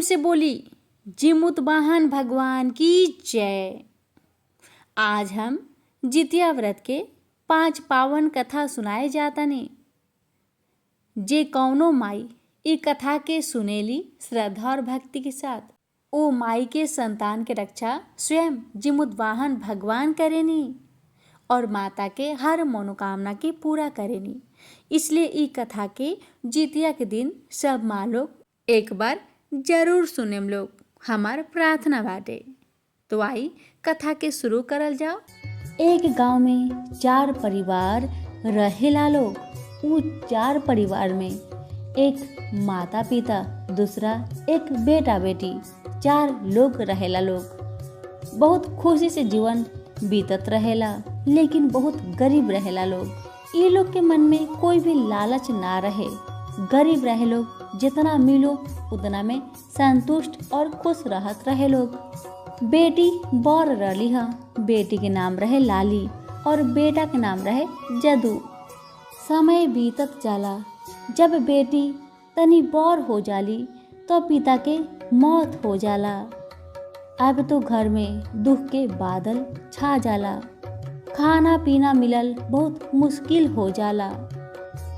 से बोली, जिमुत वाहन भगवान की जय। आज हम जितिया व्रत के 5 पावन कथा सुनाए जातनी। जे कौनो माई ई कथा के सुनेली श्रद्धा और भक्ति के साथ, ओ माई के संतान के रक्षा स्वयं जिमुत वाहन भगवान करेनी और माता के हर मनोकामना के पूरा करेनी। इसलिए ई कथा के जितिया के दिन सब माँ लोग एक बार जरूर सुनेम लोग, हमार प्रार्थना बाटे। तो आई कथा के शुरू करल जाओ। एक गांव में 4 परिवार रहेला लोग। उ 4 परिवार में एक माता पिता, दूसरा एक बेटा बेटी, 4 लोग रहेला लोग। बहुत खुशी से जीवन बीतत रहेला, लेकिन बहुत गरीब रहेला लोग। ये लोग के मन में कोई भी लालच ना रहे। गरीब रहे लोग, जितना मिलो उतना में संतुष्ट और खुश रहत रहे लोग। बेटी बौर रही हा। बेटी के नाम रहे लाली और बेटा के नाम रहे जदू। समय बीतत जाला। जब बेटी तनी बौर हो जाली तो पिता के मौत हो जाला। अब तो घर में दुख के बादल छा जाला। खाना पीना मिलल बहुत मुश्किल हो जाला,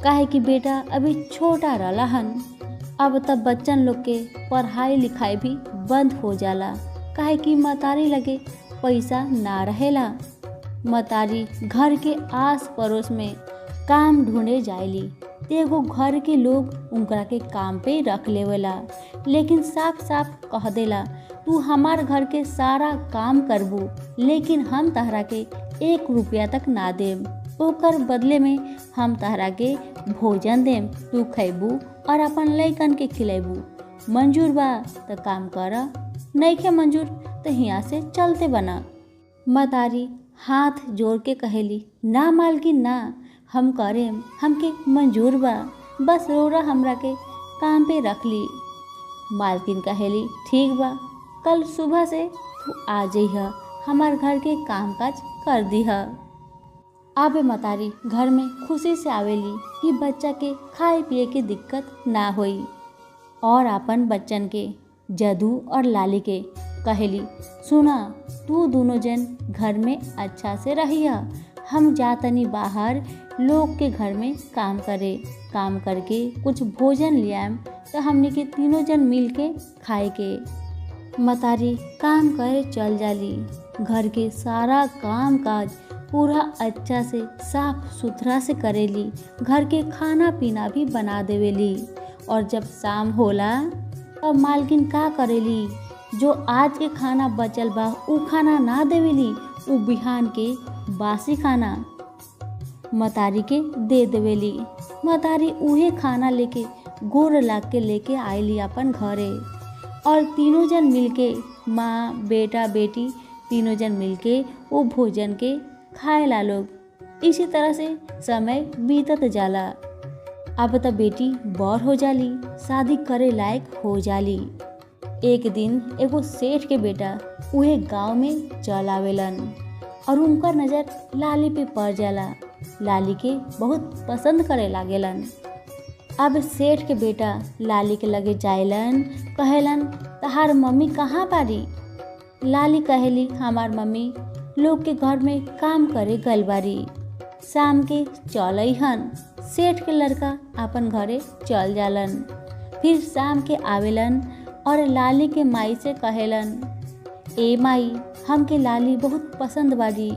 काहे कि बेटा अभी छोटा रहलन। अब तब बच्चन लोग के पढ़ाई लिखाई भी बंद हो जाला, काहे कि मतारी लगे पैसा ना रहेला। मतारी घर के आस पड़ोस में काम ढूंढे जाइली। एगो घर के लोग उनकरा के काम पे रख लेवेला, लेकिन साफ साफ कह देला, तू हमार घर के सारा काम करबू, लेकिन हम तहरा के 1 रुपया तक ना देम। ओकर बदले में हम तहरा के भोजन देम, तू खैबू और अपन लइकन के खिलेबू। मंजूर बा तो काम कर, नइखे मंजूर तो हिया से चलते बना। मतारी हाथ जोड़ के कहेली, ना मालकिन ना, हम करेम, हमके मंजूर बा, बस रोरा हमरा के काम पे रख ली। मालकिन कहेली, ठीक बा, कल सुबह से तू आ जइह, हमार घर के काम काज कर दीह। अब मतारी घर में खुशी से आवेली कि बच्चा के खाए पिए के दिक्कत ना होई। और अपन बच्चन के जदू और लाली के कहेली, सुना, तू दोनों जन घर में अच्छा से रहिया। हम जातनी बाहर लोग के घर में काम करे, काम करके कुछ भोजन लियाम तो हमने के तीनों जन मिल के खाए के। मतारी काम करे चल जाली। घर के सारा काम काज पूरा अच्छा से साफ सुथरा से करेली। घर के खाना पीना भी बना देवेली। और जब शाम होला तब मालकिन का करेली, जो आज के खाना बचल बा उ खाना ना देवेली, उ बिहान के बासी खाना मतारी के दे देवेली। मतारी उहे खाना लेके गोर लाग के लेके आईली अपन घरे। और तीनों जन मिलके, माँ बेटा बेटी तीनों जन मिलके वो भोजन के खाएला लोग। इसी तरह से समय बीतत जाला। अब तो बेटी बौर हो जाली, शादी करे लायक हो जाली। एक दिन एगो सेठ के बेटा उहे गांव में चल आवेलन और उनका नजर लाली पे पड़ जाला। लाली के बहुत पसंद करे लागेलन। अब सेठ के बेटा लाली के लगे जाइलन, कहेलन, तहार मम्मी कहाँ बारी? लाली कहेली, हमार मम्मी लोग के घर में काम करे गइल बारी, शाम के चलई हन। सेठ के लड़का अपन घरे चल जालन। फिर शाम के आवेलन और लाली के माई से कहेलन, ए माई, हमके लाली बहुत पसंद बाजी,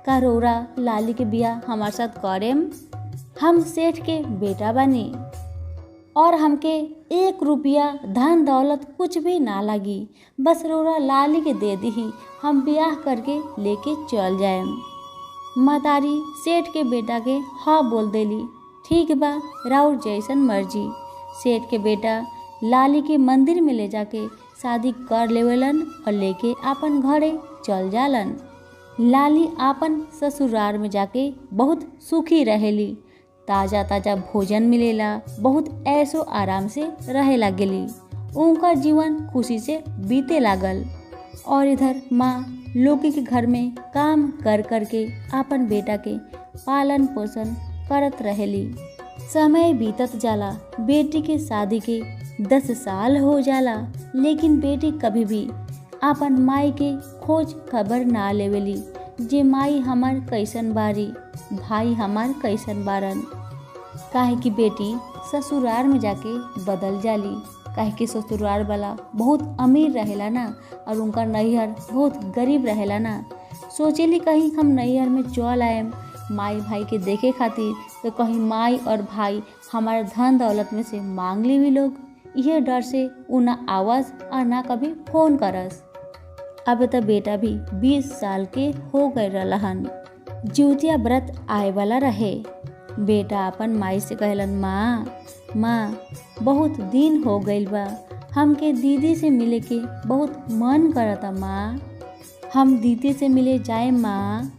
का रोरा लाली के बियाह हमार साथ करेम? हम सेठ के बेटा बानी और हमके 1 रुपया धन दौलत कुछ भी ना लगी, बस रोरा लाली के दे दी, हम ब्याह करके लेके चल जाएम। मतारी सेठ के बेटा के हाँ बोल देली, ठीक बा, राउर जैसन मर्जी। सेठ के बेटा लाली के मंदिर में ले जाके शादी कर लेवेलन और लेके अपन घरे चल जालन। लाली आपन ससुराल में जाके बहुत सुखी रहेली। ताजा ताजा भोजन मिलेला, बहुत ऐसो आराम से रहे लागेली। उनका जीवन खुशी से बीते लागल। और इधर माँ लोकी के घर में काम कर करके अपन बेटा के पालन पोषण करत रहेली। समय बीतत जाला। बेटी के शादी के 10 साल हो जाला, लेकिन बेटी कभी भी अपन माई के खोज खबर ना लेवेली। जे माई हमार कैसन बारी, भाई हमार कैसन बारन। काहे कि बेटी ससुराल में जाके बदल जाली। काहे कि ससुराल वाला बहुत अमीर रहेला ना, और उनका नैहर बहुत गरीब रहेला ना। सोचेली कहीं हम नैहर में चल आएम माई भाई के देखे खातिर, तो कहीं माई और भाई हमारे धन दौलत में से मांग ली भी लोग। यह डर से उ ना आवाज़ और ना कभी फोन करस। अब तो बेटा भी 20 साल के हो गए रहन। जिउतिया व्रत आए वाला रहे। बेटा अपन माई से कहलन, माँ बहुत दिन हो गइल बा, हमके दीदी से मिले के बहुत मन करता माँ, हम दीदी से मिले जाए माँ।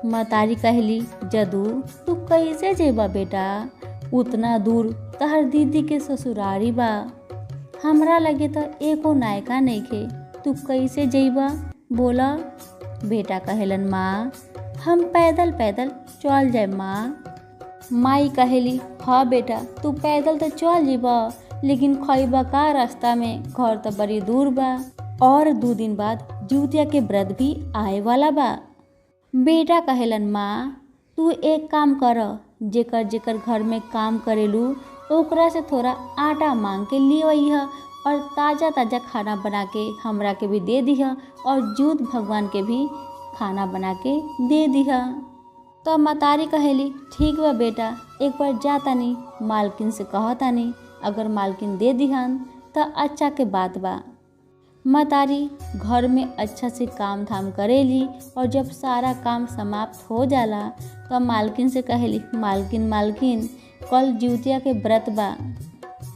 मतारी कहली, जदू तू कैसे जेबा बेटा, उतना दूर तहर दीदी के ससुरारी बा, हमरा लगे तो एको नायका नइखे, तू कैसे जेबा बोला। बेटा कहलन, माँ हम पैदल पैदल चल जाए माँ। माई कहली, हाँ बेटा तू पैदल तो चल जीबा, लेकिन खइबा का रास्ता में, घर तो बड़ी दूर बा, और 2 दिन बाद जिउतिया के व्रत भी आए वाला बा। बेटा कहलन, माँ तू एक काम कर, जेकर जेकर घर में काम करेलू ओकरा से थोड़ा आटा मांग के ले अइह, और ताज़ा ताज़ा खाना बना के हमरा के भी दे दिह, और जिउत भगवान के भी खाना बना के दे दिह। तो मतारी कहली, ठीक बा बेटा, एक बार जातानी मालकिन से कहतानी, अगर मालकिन दे दिहन तो अच्छा के बात बा। मतारी घर में अच्छा से काम धाम करेली, और जब सारा काम समाप्त हो जाला तो मालकिन से कहली, मालकिन कल जिउतिया के व्रत बा,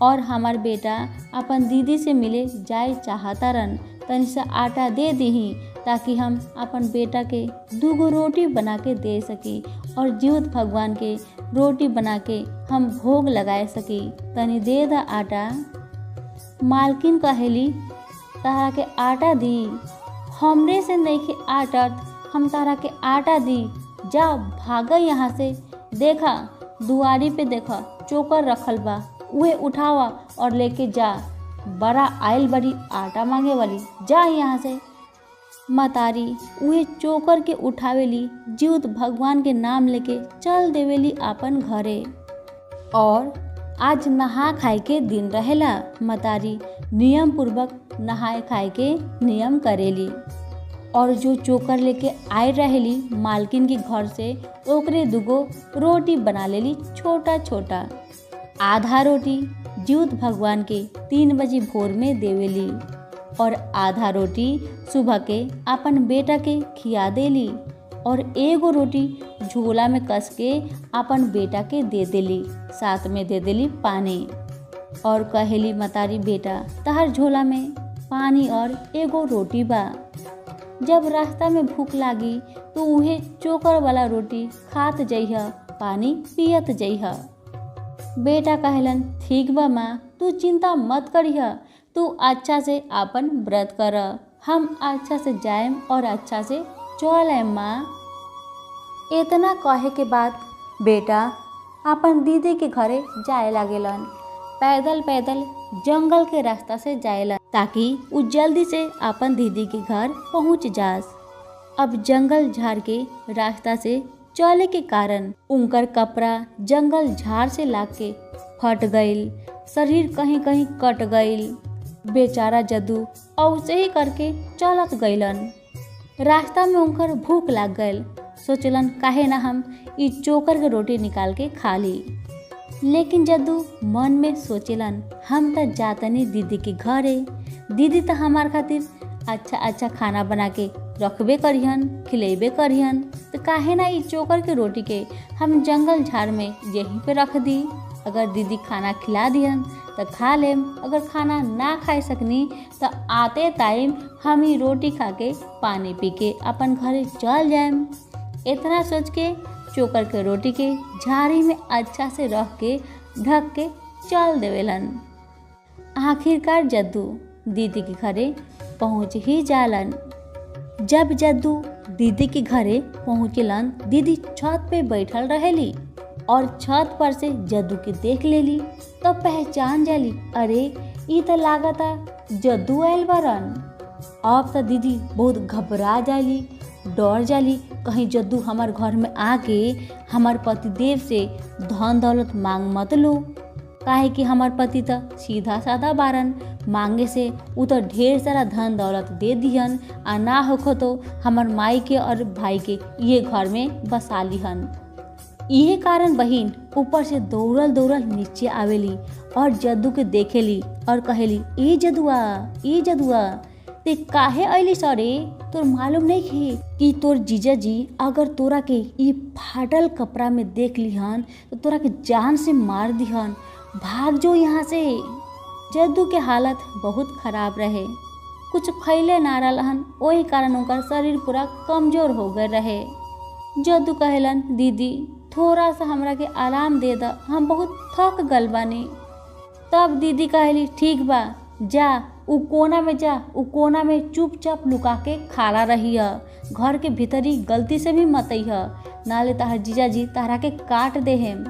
और हमार बेटा अपन दीदी से मिले जाए चाहतारन, तनी से आटा दे दीही, ताकि हम अपन बेटा के 2 रोटी बना के दे सकी, और जिउत भगवान के रोटी बना के हम भोग लगाए सकी, तनी दे दा आटा। मालकिन कहली, तारा के आटा दी, हमरे से नइखे आटत, हम तारा के आटा दी, जा भागा यहाँ से, देखा दुआरी पे देखा चोकर रखल बा, उहे उठावा और लेके जा, बड़ा आयल बड़ी आटा मांगे वाली, जा यहाँ से। मतारी उहे चोकर के उठावेली, जिउत भगवान के नाम लेके चल देवेली अपन घरे। और आज नहा खाए के दिन रहेला। मतारी नियम पूर्वक नहाए खाए के नियम करेली, और जो चोकर लेके आए रहेली मालकिन के घर से, ओकरे 2 रोटी बना लेली छोटा छोटा। आधा रोटी जिउत भगवान के 3 बजे भोर में देवेली, और आधा रोटी सुबह के अपन बेटा के खिया देली, और 1 रोटी झोला में कस के अपन बेटा के दे देली, साथ में दे देली पानी। और कहेली मतारी, बेटा तहर झोला में पानी और 1 रोटी बा, जब रास्ता में भूख लागी तो उहे चोकर वाला रोटी खात जइह, पानी पियत जइह। बेटा कहलन, ठीक बा माँ, तू चिंता मत करिह, तू अच्छा से अपन व्रत कर, हम अच्छा से जाएम और अच्छा से चल आएम माँ। इतना कहे के बाद बेटा अपन दीदी के घरे जाए लागेलन। पैदल पैदल जंगल के रास्ता से जाएलन, ताकि उ जल्दी से अपन दीदी के घर पहुँच जास। अब जंगल झाड़ के रास्ता से चले के कारण उनकर कपड़ा जंगल झाड़ से लाग के फट गईल, शरीर कहीं कहीं कट गईल। बेचारा जद्दू ऐसे ही करके चलत गईलन। रास्ता में उनकर भूख लाग गईल, सोचलन काहे ना हम ई चोकर के रोटी निकाल के खा ली। लेकिन जद्दू मन में सोचलन, हम तो जातनी दीदी के घरे, दीदी तो हमार खातिर अच्छा अच्छा खाना बना के रखबे करिहन, खिलेबे करिहन, तो काहे ना ई चोकर के रोटी के हम जंगल झाड़ में यहीं पे रख दी। अगर दीदी खाना खिला दिहन तो खा लेम, अगर खाना ना खाए सकनी तो आते टाइम हम ही रोटी खा के पानी पी के अपन घरे चल जाएम। इतना सोच के चोकर के रोटी के झाड़ी में अच्छा से रख के ढक के चल देवेलन। आखिरकार जद्दू दीदी के घरे पहुँच ही जालन। जब जद्दू दीदी के घरे पहुँचलन, दीदी छत पे बैठल रहेली। और छत पर से जद्दू के देख लेली तो पहचान जाली, अरे ई तो लागता जद्दू आयल बारन। अब तो दीदी बहुत घबरा जाली, डर जाली, कहीं जद्दू हमार घर में आके हमार पतिदेव से धन दौलत मांग मत लो। काहे कि हमार पति तो सीधा साधा बारन, मांगे से उ तो ढेर सारा धन दौलत दे दिहन, आ ना होखो तो हमार माई के और भाई के ये घर में बसा लिहन। यही कारण बहिन ऊपर से दौड़ल दौड़ल नीचे आवेली और जद्दू के देखेली और कहेली, ए जदुआ ते काहे अइली सरे? तोर मालूम नहीं खे कि तोर जीजा जी अगर तोरा के ई फाटल कपड़ा में देख लिहन तो तोरा के जान से मार दिहन, भाग जो यहाँ से। जद्दू के हालत बहुत खराब रहे, कुछ खैले ना रहन, वही कारण उनका शरीर पूरा कमजोर हो गए रहे। जद्दू कहलन, दीदी थोड़ा सा हमरा के आराम दे दा, हम बहुत थक गल बानी। तब दीदी कहली, ठीक बा, जा उ कोना में जा, उ कोना में चुपचाप लुका के खाला रही है, घर के भीतरी गलती से भी मत अइह, नाले तहार जीजा जी तहरा के काट दे हेम।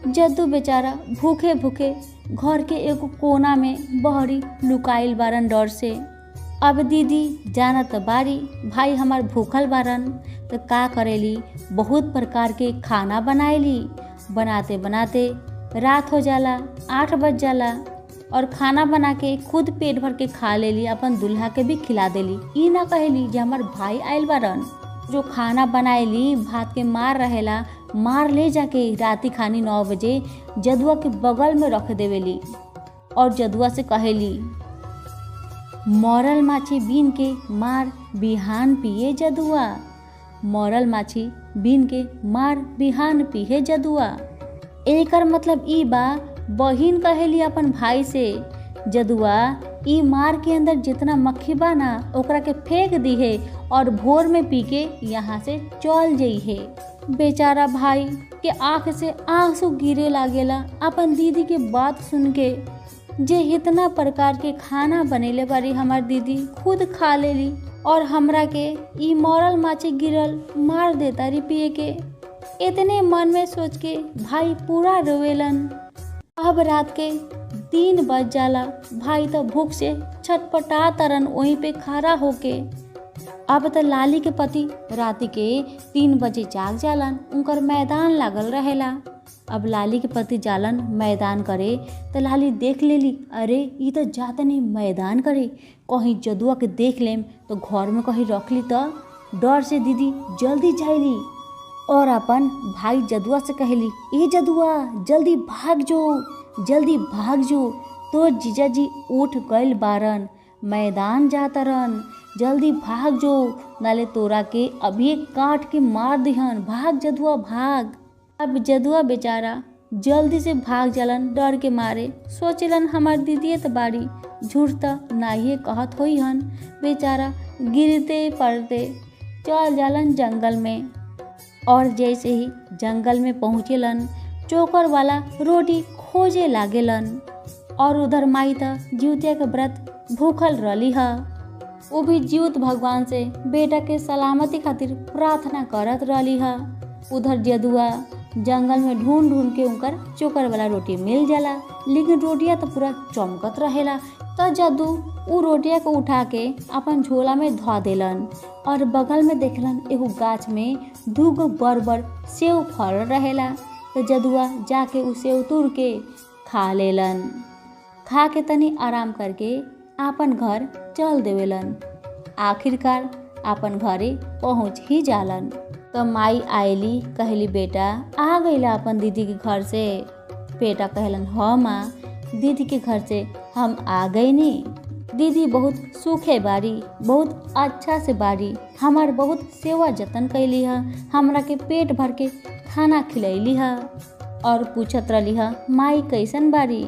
जद्दू बेचारा भूखे भूखे घर के एक कोना में बहरी लुकाइल बारन डर से। अब दीदी जानत बारी भाई हमार भूखल बारन तो का करेली, बहुत प्रकार के खाना बनाएली। बनाते बनाते रात हो जाला, 8 बज जाला और खाना बना के खुद पेट भर के खा लेली, अपन दुल्हा के भी खिला देली। ई ना कहेली जे हमार भाई आयल बारन। जो खाना बनाएली भात के मार रहेला, मार ले जाके राती खानी 9 बजे जदुआ के बगल में रख देवेली और जदुआ से कहेली, मरल माछी बीन के मार बिहान पिए जदुआ, मरल माछी बीन के मार बिहान पिए जदुआ। एकर मतलब ई बा, बहिन कहेली अपन भाई से, जदुआ ई मार के अंदर जितना मक्खी बा ना ओकरा के फेंक दी है और भोर में पी के यहाँ से चल जई है। बेचारा भाई के आँख से आंसू गिरे लागेला अपन दीदी के बात सुन के, जे इतना प्रकार के खाना बनेले बारी हमार दीदी खुद खा लेली और हमरा के ई मरल माछी गिरल मार देता री पिए के। इतने मन में सोच के भाई पूरा रोवेलन। अब रात के 3 बज जाला, भाई तो भूख से छटपटा तरन वहीं पे खड़ा होके। अब तो लाली के पति रात के 3 बजे जाग जालन, उनकर मैदान लागल रहेला। अब लाली के पति जालन मैदान करे तो लाली देख लेली, अरे ये तो जाता नहीं मैदान करे, कहीं जदुआ के देख लेम तो घर में कहीं रख ली तो। डर से दीदी जल्दी जाइली और अपन भाई जदुआ से कहली, ए जदुआ जल्दी भाग जो, तो जीजा जी उठ गइल बारन, मैदान जातरन, जल्दी भाग जो, नाले तोरा के अभी काट के मार दिहन, भाग जदुआ भाग। अब जदुआ बेचारा जल्दी से भाग जालन डर के मारे, सोचलन हमार दीदी तो बाड़ी, झूठ तो नाहिए कहत होई हन। बेचारा गिरते पड़ते चल जालन जंगल में और जैसे ही जंगल में पहुँचेलन चोकर वाला रोटी खोजे लागेलन और उधर माई त जीवतिया के व्रत भूखल रही है, वो भी जीवत भगवान से बेटा के सलामती खातिर प्रार्थना करत रही है। उधर जदुआ जंगल में ढूंढ ढूंढ के उनकर चोकर वाला रोटी मिल जाला, लेकिन रोटियां तो पूरा चमकत रहेला। तो जदू उ रोटिया को उठा के अपन झोला में धो देलन और बगल में देखलन एगो गाछ में 2 गो बड़ सेव फल रहेला। तो जदुआ जाके उ सेव तोड़ के खा लेलन, खा के तनी आराम करके अपन घर चल देवेलन। आखिरकार अपन घरे पहुँच ही जालन। तो माई आयली, कहली बेटा आ गईला अपन दीदी के घर से। बेटा कहलन, हाँ माँ, दीदी के घर से हम आ गए नी। दीदी बहुत सूखे बारी, बहुत अच्छा से बारी, हमार बहुत सेवा जतन कैली है, हमरा के पेट भर के खाना खिलैली है और पूछत रही है माई कैसन बारी।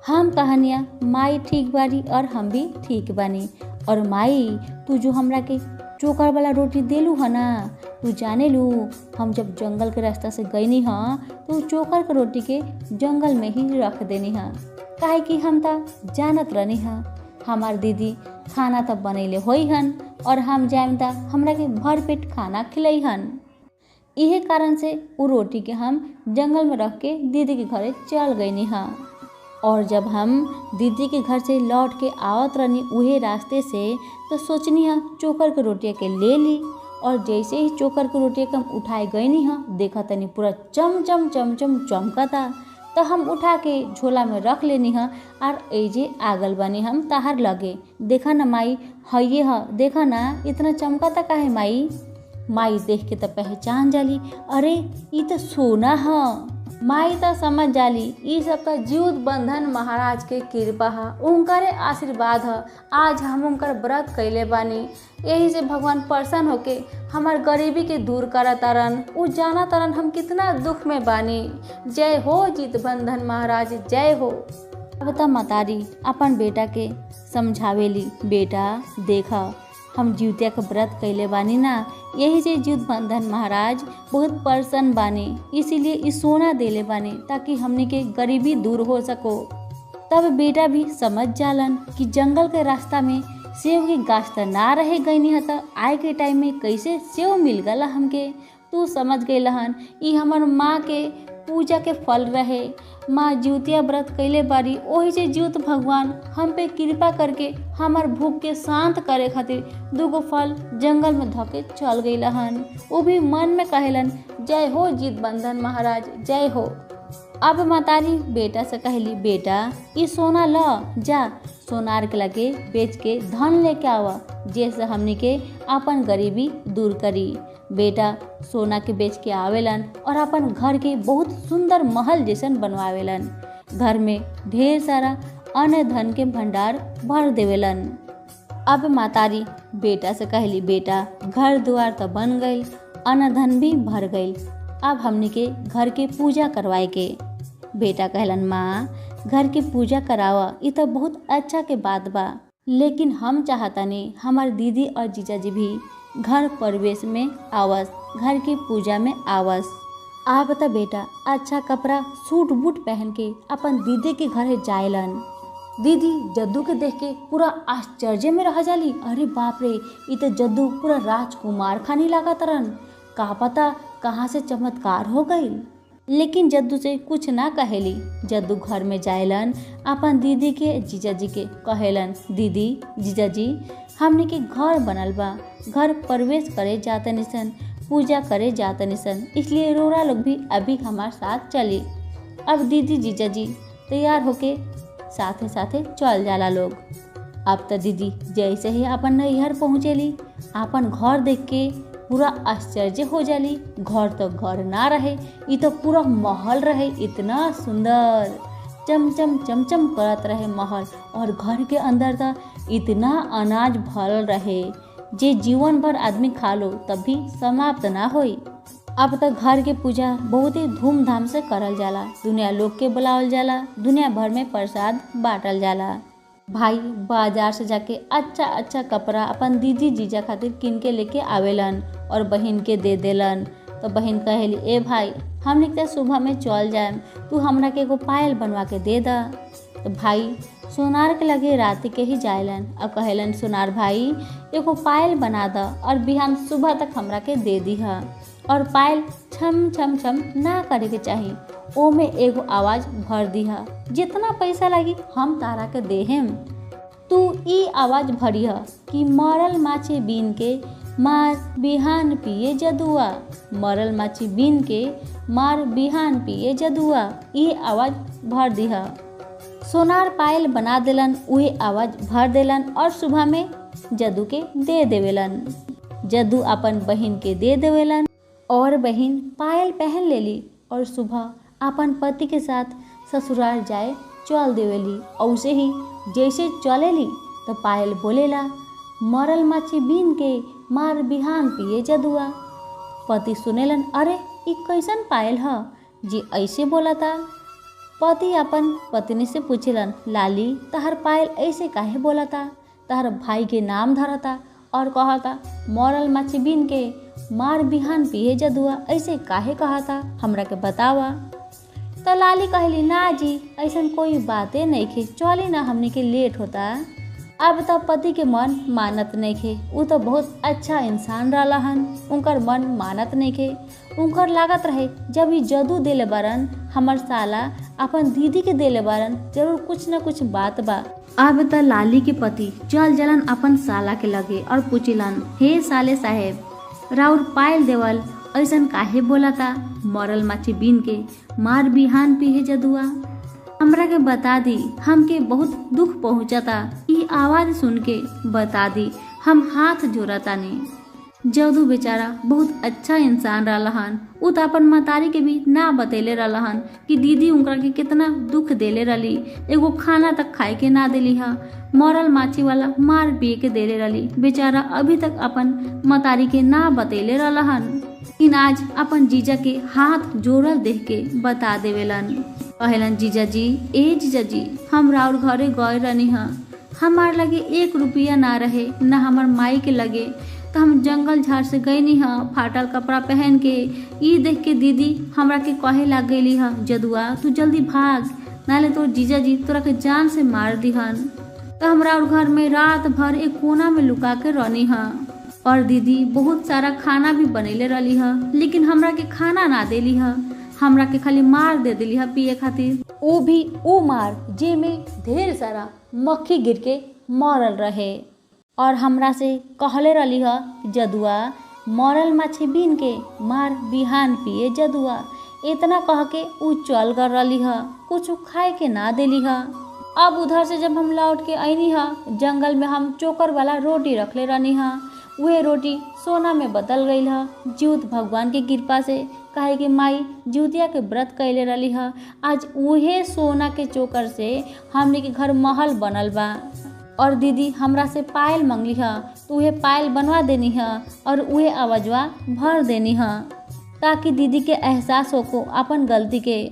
हम कहनिया माई ठीक बारी और हम भी ठीक बानी। और माई तू जो हमरा के चोकर वाला रोटी देलू है ना, तू जाने लू हम जब जंगल के रास्ता से गईनी हाँ तो चोकर के रोटी के जंगल में ही रख देनी हाँ, काहे कि हम तो जानत रहनी हाँ हमार दीदी खाना तो बनैले होई हन और हम जाएम त हमरा के भर पेट खाना खिलई हन। इहे कारण से वो रोटी के हम जंगल में रख के दीदी के घरे चल गईनी हाँ। और जब हम दीदी के घर से लौट के आवत रहनी उहे रास्ते से तो सोचनी हाँ चोकर के रोटिया के ले ली। और जैसे ही चोकर के रोटिया के हम उठाए गईनी हाँ देखा तनी पूरा चम चम चम चम चमकता। तो हम उठा के झोला में रख लेनी हाँ और ऐजे आगल बनी हम ताहर लगे। देखा ना माई हये ह देखा ना इतना चमकता काहे माई। माई देख के तो पहचान जाली, अरे ये तो सोना ह। माई तो समझ जाली ये सब तो जीवत बंधन महाराज के कृपा है, उनकरे आशीर्वाद है। आज हम उनकर व्रत कैले बानी, यही से भगवान प्रसन्न होके हमार गरीबी के दूर करा तारन। उ जाना तारन हम कितना दुख में बानी। जय हो जीत बंधन महाराज, जय हो। अब तो मतारी अपन बेटा के समझावेली, बेटा देखा हम जीवतिया के व्रत कैले बानी ना, यही से जीत बंधन महाराज बहुत प्रसन्न बानी, इसीलिए इस सोना देले बानी ताकि हमने के गरीबी दूर हो सको। तब बेटा भी समझ जालन कि जंगल के रास्ता में सेव की गाछ तो ना रहे गईनी हता, आए के टाइम में कैसे सेव मिल गला हमके। तू समझ गई हन ई हमर माँ के पूजा के फल रहे। माँ जीवतिया व्रत कैले बारी, ओही से जीवत भगवान हम पे कृपा करके हमार भूख के शांत करे खातिर दूगो फल जंगल में धके चल गई हन। वो भी मन में कहेलन जय हो जीत बंधन महाराज, जय हो। अब मातारी बेटा से कहली, बेटा ये सोना ल जा सोनार के लगे बेच के धन लेके आवा, जैसे हमनी के अपन गरीबी दूर करी। बेटा सोना के बेच के आवेलन और अपन घर के बहुत सुंदर महल जैसन बनवावेलन। घर में ढेर सारा अन्न धन के भंडार भर देवेलन। अब मातारी बेटा से कहली, बेटा घर द्वार तो बन गई, अन्न धन भी भर गई, अब हमनी के घर के पूजा करवाए के। बेटा कहलन, माँ घर की पूजा करावा, ये तो बहुत अच्छा के बात बा, लेकिन हम चाहता नहीं हमार दीदी और जीजाजी भी घर प्रवेश में आवस, घर की पूजा में आवस। आप बता बेटा अच्छा कपड़ा सूट बूट पहन के अपन दीदी के घर जायलन। दीदी जद्दू के देख के पूरा आश्चर्य में रह जाली, अरे बाप रे ये तो जद्दू पूरा राजकुमार खानी लगा तरन, का पता कहाँ से चमत्कार हो गई। लेकिन जद्दू से कुछ ना कहेली। जद्दू घर में जायलन अपन दीदी के जीजाजी के कहेलन, दीदी जीजाजी हमने के घर बनल बा, घर प्रवेश करे जाते निसन, पूजा करे जाते निसन, इसलिए रोरा लोग भी अभी हमारे साथ चली। अब दीदी जीजाजी तैयार होके साथे साथे चल जाला लोग। अब तो दीदी जैसे ही अपन नैहर पहुँचेली अपन घर देख के पूरा आश्चर्य हो जाली। घर तो घर ना रहे, ये तो पूरा महल रहे, इतना सुंदर चमचम चमचम करत रहे महल। और घर के अंदर तो इतना अनाज भरल रहे जे जीवन भर आदमी खा लो तब भी समाप्त ना होई। अब तो घर के पूजा बहुत ही धूमधाम से करल जाला, दुनिया लोग के बुलावल जाला, दुनिया भर में प्रसाद बांटल जाला। भाई बाजार से जाके अच्छा अच्छा कपड़ा अपन दीदी जीजा खातिर किन के लेके आवेलन और बहन के दे देलन। तो बहन कहेली, ए भाई हमने तो सुबह में चल जाएम, तू हमरा के एगो पायल बनवा के दे दा। तो भाई सोनार के लगे रात के ही जायलन और कहेलन, सोनार भाई एगो पायल बना दा और बिहान सुबह तक हमरा के दे दीहा। और पायल छम छम छम ना करे के चाही, ओ में एगो आवाज भर दीहा, जितना पैसा लगी हम तारा के देहेम। तू ई आवाज भरिह कि मरल माछी बीन के मार बिहान पिए जदुआ, मरल माछी बीन के मार बिहान पिए जदुआ, ये आवाज भर दीहा। सोनार पायल बना देलन, उहे आवाज भर देलन और सुबह में जद्दू के दे देवेलन। जद्दू अपन बहन के दे देवेलन और बहन पायल पहन लेली और सुबह अपन पति के साथ ससुराल जाए चल देवेली। और उसे ही जैसे चलेली तो पायल बोलेला, मरल माछी बीन के मार बिहान पिए जदुआ। पति सुनेलन, अरे ई कैसन पायल ह जी ऐसे बोलता। पति अपन पत्नी से पूछलन, लाली तहर पायल ऐसे काहे बोलता, तहर भाई के नाम धरता और कहता मरल माछी बीन के मार बिहान पिए जदुआ, ऐसे काहे कहता, हमरा के बतावा। तो लाली कहली, ना जी ऐसा कोई बातें नहीं खे, चली ना हमने के लेट होता। अब तो पति के मन मानत नहीं खे, वो तो बहुत अच्छा इंसान रहा हन, उनकर मन मानत नहीं खे। उनकर लागत रहे जब ये जदू देले बारन हमर साला अपन दीदी के देले बारन जरूर कुछ न कुछ बात बा। अब त लाली के पति चल जलन अपन साला के लगे और पूछिलन, हे साले साहेब राउर पायल देवल ऐसन काहे बोलाता? मरल माछी बीन के मार बिहान पी है जदुआ। हमरा के बता दी, हमके बहुत दुख पहुंचता। ई आवाज सुन के बता दी, हम हाथ जोड़तानी। जदू बेचारा बहुत अच्छा इंसान रहलन। उ त अपन मतारी के भी ना बतैले रहलन कि दीदी उनका के कितना दुख देले रहली। एगो खाना तक खाए के ना देली हा। मरल माछी वाला मार पिए के देले रहली। बेचारा अभी तक अपन मतारी के ना बतैले रहलन। इन आज अपन जीजा के हाथ जोड़ल देख के बता देवेलन। कहलन, जीजा जी, ए जीजा जी, हम राउर घरे गए रहनी हा। हमार लगे 1 रुपया ना रहे, ना हमार माई के लगे। तो हम जंगल झाड़ से गईनी हा फाटल कपड़ा पहन के। ई देख के दीदी हमरा के कहे लाग गईली हा, जदुआ तू जल्दी भाग, नाले तोर जीजा जी तोरा के जान से मार दिहन। तो हमरा और घर में रात भर एक कोना में लुका के रहनी हा। और दीदी बहुत सारा खाना भी बनैले रहली हा, लेकिन हमरा के खाना ना देली हा। हमरा के खाली मार दे दिली हा पिए खातिर। वो भी वो मार जे में ढेर सारा मक्खी गिर के मरल रहे। और हमरा से कहले रहली ह, जदुआ मरल माछी बीन के मार बिहान पिए जदुआ। इतना कह के उ चल कर रहली ह, कुछ खाए के ना देली ह। अब उधर से जब हम लौट के आईनी ह, जंगल में हम चोकर वाला रोटी रखले रहनी ह। वह रोटी सोना में बदल गई ह, ज्योत भगवान के कृपा से। काहे कि माई ज्योतिया के व्रत कैले रहली ह। आज उहे सोना के चोकर से हमने के घर महल बनल बा। और दीदी हमरा से पायल मंगली ह, तो उहे पायल बनवा देनी ह और उहे आवाजवा भर देनी ह, ताकि दीदी के एहसास हो को अपन गलती के।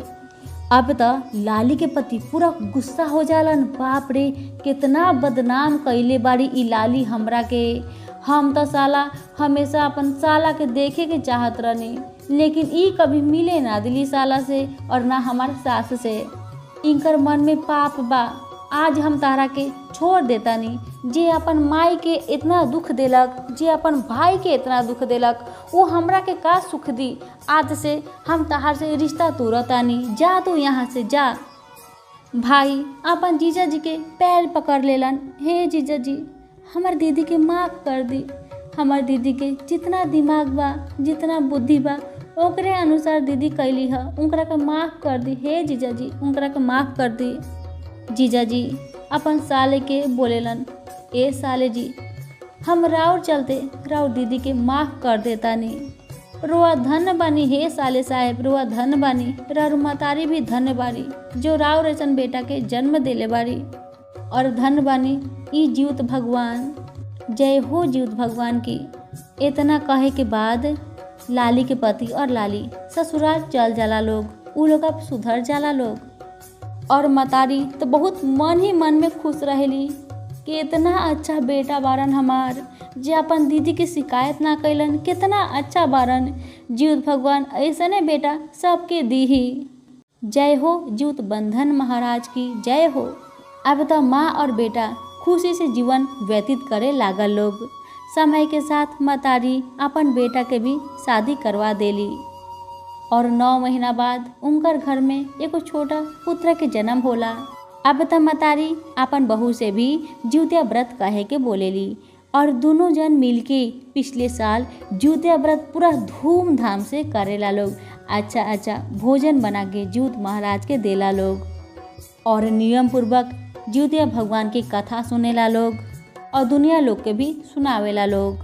अब त लाली के पति पूरा गुस्सा हो जालन। बाप रे, कितना बदनाम कैले बाड़ी ई लाली हमरा के। हम त साला हमेशा अपन साला के देखे के चाहत रहनी, लेकिन ई कभी मिले ना दिली साला से और ना हमार सास से। इनकर मन में पाप बा। आज हम तारा के छोड़ देता नहीं। जे अपन माई के इतना दुख देलक, जे अपन भाई के इतना दुख देलक, वो हमरा के का सुख दी। आज से हम ताहार से रिश्ता तोड़तानी। जा तू यहाँ से जा। भाई अपन जीजा जी के पैर पकड़ लेलन, हे जीजा जी हमार दीदी के माफ कर दी। हमार दीदी के जितना दिमाग बा, जितना बुद्धि बा, ओकरे अनुसार दीदी कैली ह। उनकरा के माफ कर दी, हे जीजा जी उनकरा के माफ कर दी। जीजा जी अपन साले के बोलेलन, ए साले जी हम राउर चलते राउर दीदी के माफ कर देता नहीं। रोआ धन बानी, हे साले साहेब रोआ धन बानी। राउर मतारी भी धन बारी जो राउर ऐसन बेटा के जन्म देले बारी। और धन बानी ई ज्योत भगवान। जय हो ज्योत भगवान की। इतना कहे के बाद लाली के पति और लाली ससुराल चल जाला लोग। उ लोग अब सुधर जाला लोग। और मतारी तो बहुत मन ही मन में खुश रहेली कि इतना अच्छा बेटा बारन हमार, जे अपन दीदी की शिकायत ना कैलन। कितना अच्छा बारन। ज्योत भगवान ऐसने बेटा सबके दी ही। जय हो ज्योत बंधन महाराज की जय हो। अब तो माँ और बेटा खुशी से जीवन व्यतीत करे लागल लोग। समय के साथ मतारी अपन बेटा के भी शादी करवा देली। और 9 महीना बाद उनकर घर में एगो छोटा पुत्र के जन्म होला। अब त मतारी अपन बहू से भी ज्योतिया व्रत कहे के बोलेली। और दोनों जन मिलके पिछले साल ज्योतिया व्रत पूरा धूमधाम से करेला लोग। अच्छा भोजन बना के ज्योत महाराज के देला लोग। और नियम पूर्वक ज्योतिया भगवान की कथा सुनेला लोग और दुनिया लोग के भी सुनावेला लोग।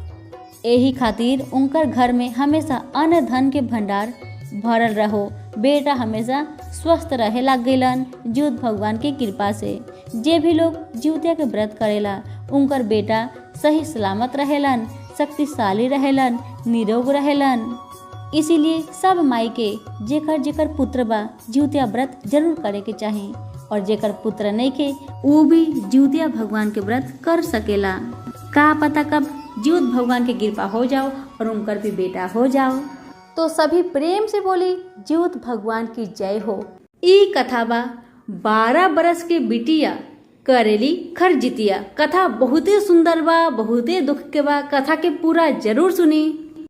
यही खातिर उनकर घर में हमेशा अन्न धन के भंडार भरल रहो। बेटा हमेशा स्वस्थ रहे लग गईलन ज्योत भगवान की कृपा से। जे भी लोग ज्योतिया के व्रत करेला उनकर बेटा सही सलामत रहेलन, शक्तिशाली रहेलन, निरोग रहेलन। इसीलिए सब माई के जेकर जेकर पुत्र बा ज्योतिया व्रत जरूर करे के चाही। और जेकर पुत्र नहीं के वो भी ज्योतिया भगवान के व्रत कर सकेला। का पता कब ज्योत भगवान की कृपा हो जाओ और उनकर भी बेटा हो जाओ। तो सभी प्रेम से बोली ज्योत भगवान की जय हो। ई कथा बा 12 बरस के बिटिया करेली खरजितिया। कथा बहुते सुंदर बा, बहुते दुख के बा। कथा के पूरा जरूर सुनी।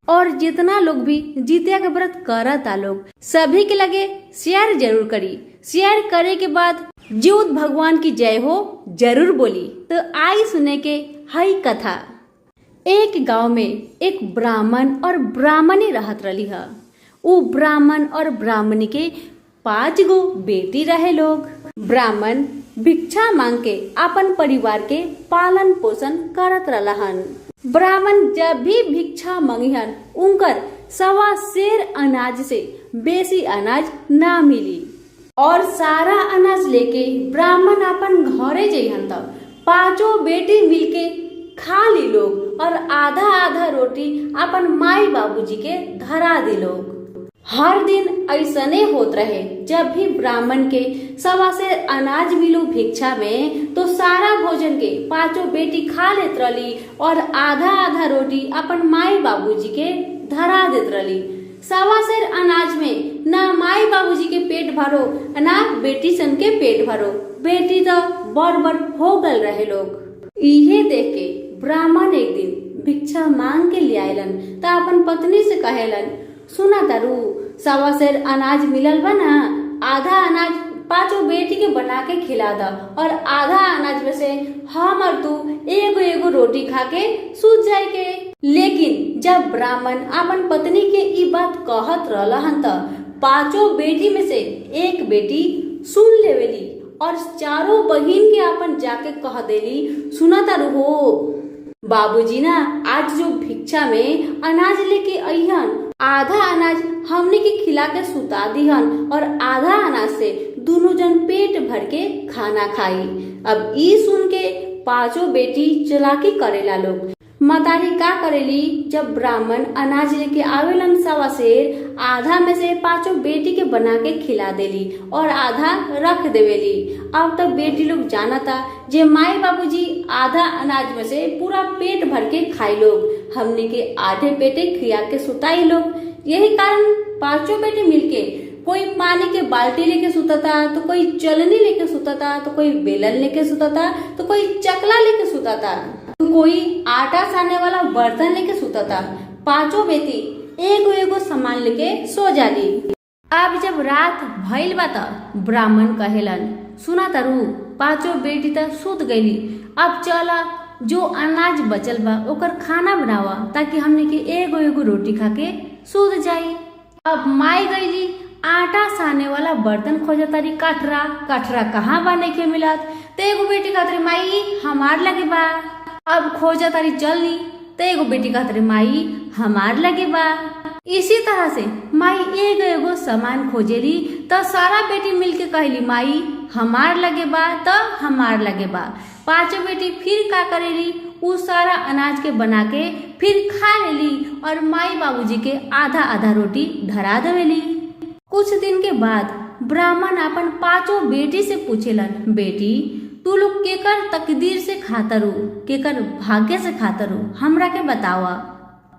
और जितना लोग भी जितिया के व्रत करता लोग सभी के लगे शेयर जरूर करी। शेयर करे के बाद जीउत भगवान की जय हो जरूर बोली। तो आई सुने के हई कथा। एक गांव में एक ब्राह्मण और ब्राह्मणी रहत रही है। वो ब्राह्मण और ब्राह्मणी के 5 गो बेटी रहे लोग। ब्राह्मण भिक्षा मांग के अपन परिवार के पालन पोषण करत रहन। ब्राह्मण जब भी भिक्षा मंगिहन उनकर 1.25 सेर अनाज से बेसी अनाज ना मिली और सारा अनाज लेके ब्राह्मण अपन घरे जइहन। तब 5 बेटी मिलके खा ली लोग और आधा आधा रोटी अपन माई बाबूजी के धरा दी लोग। हर दिन ऐसने होत रहे। जब भी ब्राह्मण के 1.25 सेर अनाज मिलू भिक्षा में तो सारा भोजन के 5 बेटी खा लेत रही और आधा आधा रोटी अपन माई बाबूजी के धरा देत रही। 1.25 सेर अनाज में ना माई बाबूजी के पेट भरो ना बेटी सन के पेट भरो। बेटी तो बड़ हो गल रहे लोग। इहे देख के ब्राह्मण एक दिन भिक्षा मांग के ले आयलन। त अपन पत्नी से कहेलन, सुना तारू 1.25 सेर अनाज मिलल बा ना, आधा अनाज 5 बेटी के बना के खिला दा और आधा अनाज में से हम और तू एगो रोटी खा के सूत जाए के। लेकिन जब ब्राह्मण अपन पत्नी के ई बात कहत रहलन त 5 बेटी में से एक बेटी सुन लेवेली और 4 बहिन के अपन जाके कह देली, सुना तारू हो बाबूजी ना आज जो भिक्षा में अनाज लेके अइहन, आधा अनाज हमने के खिला के सुता दिहन और आधा अनाज से दोनों जन पेट भर के खाना खाई। अब ई सुन के 5 बेटी चलाकी करेला लोग। मतारी का करेली, जब ब्राह्मण अनाज लेके आवेलन 1.25 सेर, आधा में से 5 बेटी के बना के खिला देली और आधा रख देवेली। अब तक बेटी लोग जानता जे माई बाबूजी आधा अनाज में से पूरा पेट भर के खाई लोग, हमने के आधे पेटे खिया के सुताई लोग। यही कारण 5 बेटी मिलके कोई पानी के बाल्टी लेके सुतता, तो कोई चलनी लेके सुतता, तो कोई बेलन लेके सुतता, तो कोई चकला लेके सुतता, तो कोई आटा साने वाला बर्तन लेके सुतता। 5 बेटी एगो सामान लेके सो जाली। अब जब रात भइल बा त ब्राह्मण कहेलन, सुना तारू 5 बेटी त सुत गईली, अब चला जो अनाज बचल बा ओकर खाना बनावा ताकि हमने के एगो रोटी खा के सूत जाई। अब माई गईली आटा साने वाला बर्तन खोज तारी, कटरा कहाँ बा नहीं के मिलत। तो एगो बेटी कहत रही, माई हमार लगे बा। अब खोज तारी चलनी तो एगो बेटी कहत रही, माई हमार लगे बा। इसी तरह से माई एगो सामान खोजेली तो सारा बेटी मिलके कहली, माई हमार लगे बा तो हमार लगे बा। 5 बेटी फिर का करेली, उ सारा अनाज के बना के फिर खा लेली और माई बाबूजी के आधा आधा रोटी धरा देवेली। कुछ दिन के बाद ब्राह्मण अपन 5 बेटी से पूछेलन, बेटी तू लोग केकर तकदीर से खातरू, केकर भाग्य से खातरू, हमरा के बतावा।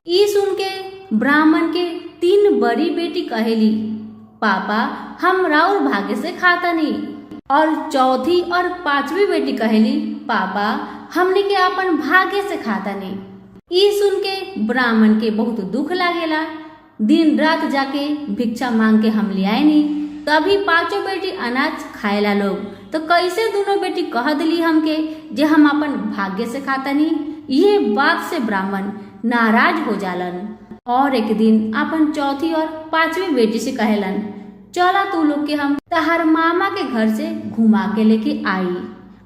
ई सुन के ब्राह्मण के 3 बड़ी बेटी कहेली, पापा हम राउर भाग्य से खाता नहीं। और चौथी और 5वीं बेटी कहेली, पापा हमने के अपन भाग्य से खाता नहीं। ई सुन के ब्राह्मण के बहुत दुख लागेला। दिन रात जाके भिक्षा मांग के हम ले आए नहीं, तभी 5 बेटी अनाज खाएला लोग। तो कैसे दोनों बेटी कह दिली हमके जे हम अपन भाग्य से खाता नहीं। ये बात से ब्राह्मण नाराज हो जालन और एक दिन अपन चौथी और 5वीं बेटी से कहेलन, चला तू लोग के हम तहार मामा के घर से घुमा के लेके आई।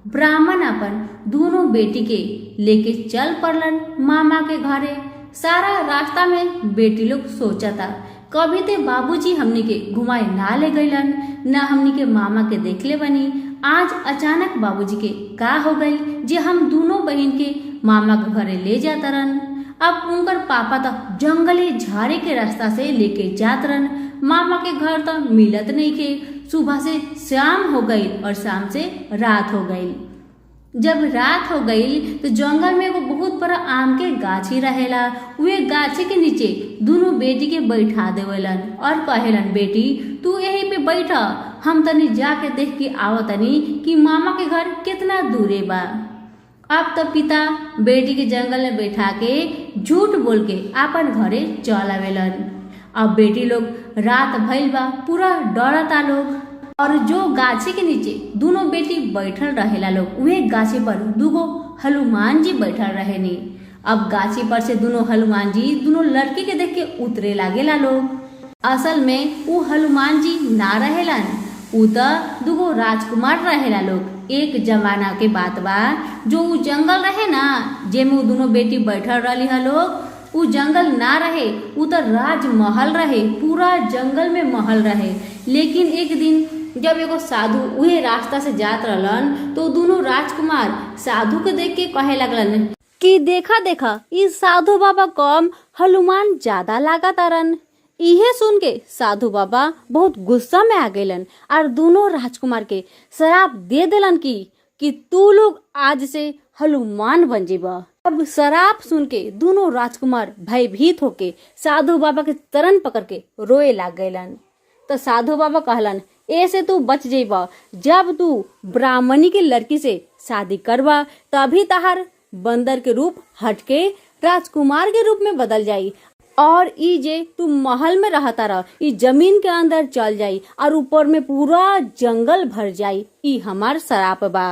ब्राह्मण अपन दोनों बेटी के लेके चल पड़लन मामा के घरे। सारा रास्ता में बेटी लोग सोचता, कभी ते बाबूजी हमनी के घुमाए ना ले गईलन, न हमनी के मामा के देखले बनी। आज अचानक बाबूजी के का हो गई जे हम दोनों बहन के मामा के घरे ले जाता रन। अब उनकर पापा तो जंगली झाड़ी के रास्ता से लेके जात रन। मामा के घर तो मिलत नहीं के। सुबह से शाम हो गई और शाम से रात हो गई। जब रात हो गई तो जंगल में एगो बहुत बड़ा आम के गाछी रहेला। वे गाछी के नीचे दोनों बेटी के बैठा देवेलन और कहेलन, बेटी तू यहीं पे बैठा, हम तनी जाके देख के आवतनी कि मामा के घर कितना दूरे बा। अब तो पिता बेटी के जंगल में बैठा के झूठ बोल के अपन घरे चल आवेलन। अब बेटी लोग रात भइल बा पूरा डरता लोग, और जो गाछी के नीचे दोनों बेटी बैठल रहेला लोग उहे गाछी पर दूगो हनुमान जी बैठल रहेनी। अब गाछी पर से दोनों हनुमान जी दोनों लड़की के देख के उतरे लागेला लोग। असल में वो हनुमान जी ना रहेलन, उ त दूगो राजकुमार रहेला लोग। एक जमाना के बात बा, जो उ जंगल रहे ना जेमे उ दोनों बेटी बैठल रही है लोग, उ जंगल ना रहे, उ त राजमहल रहे, पूरा जंगल में महल रहे। लेकिन एक दिन जब एगो साधु उहे रास्ता से जात रहलन तो दोनों राजकुमार साधु के देख के कहे लगलन कि देखा देखा ई साधु बाबा कम हनुमान ज्यादा लागत तारन। इहे सुन के साधु बाबा बहुत गुस्सा में आ गएलन और दोनों राजकुमार के श्राप दे देलन कि तू लोग आज से हनुमान बन जेबा। अब श्राप सुन के दोनों राजकुमार भयभीत होके साधु बाबा के चरण पकड़ के रोए लाग गएलन। तो साधु बाबा कहलन ऐसे तू बच जेबा, जब तू ब्राह्मणी के लड़की से शादी करबा तभी तहार बंदर के रूप हटके राजकुमार के रूप में बदल जाई, और ई जे तू महल में रहता रह ई जमीन के अंदर चल जाई और ऊपर में पूरा जंगल भर जाई। ई हमार श्राप बा।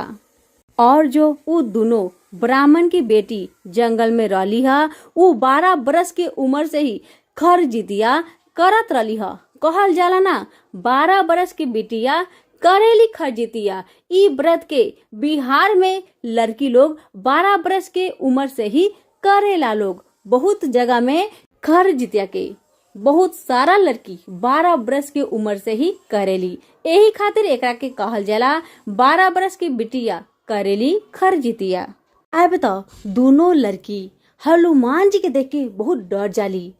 और जो वो दोनों ब्राह्मण की बेटी जंगल में रहली है, वो 12 बरस की उम्र से ही खर जितिया करत रहली है। कहल जाला ना 12 बरस की बिटिया करेली खरजितिया। ई व्रत के बिहार में लड़की लोग 12 बरस के उम्र से ही करेला लोग। बहुत जगह में खरजितिया के बहुत सारा लड़की 12 बरस के उम्र से ही करेली, यही खातिर एकरा के कहल जाला 12 बरस की बिटिया करेली खरजितिया। अब तो दोनों लड़की हनुमान जी के देख के बहुत डर जाली।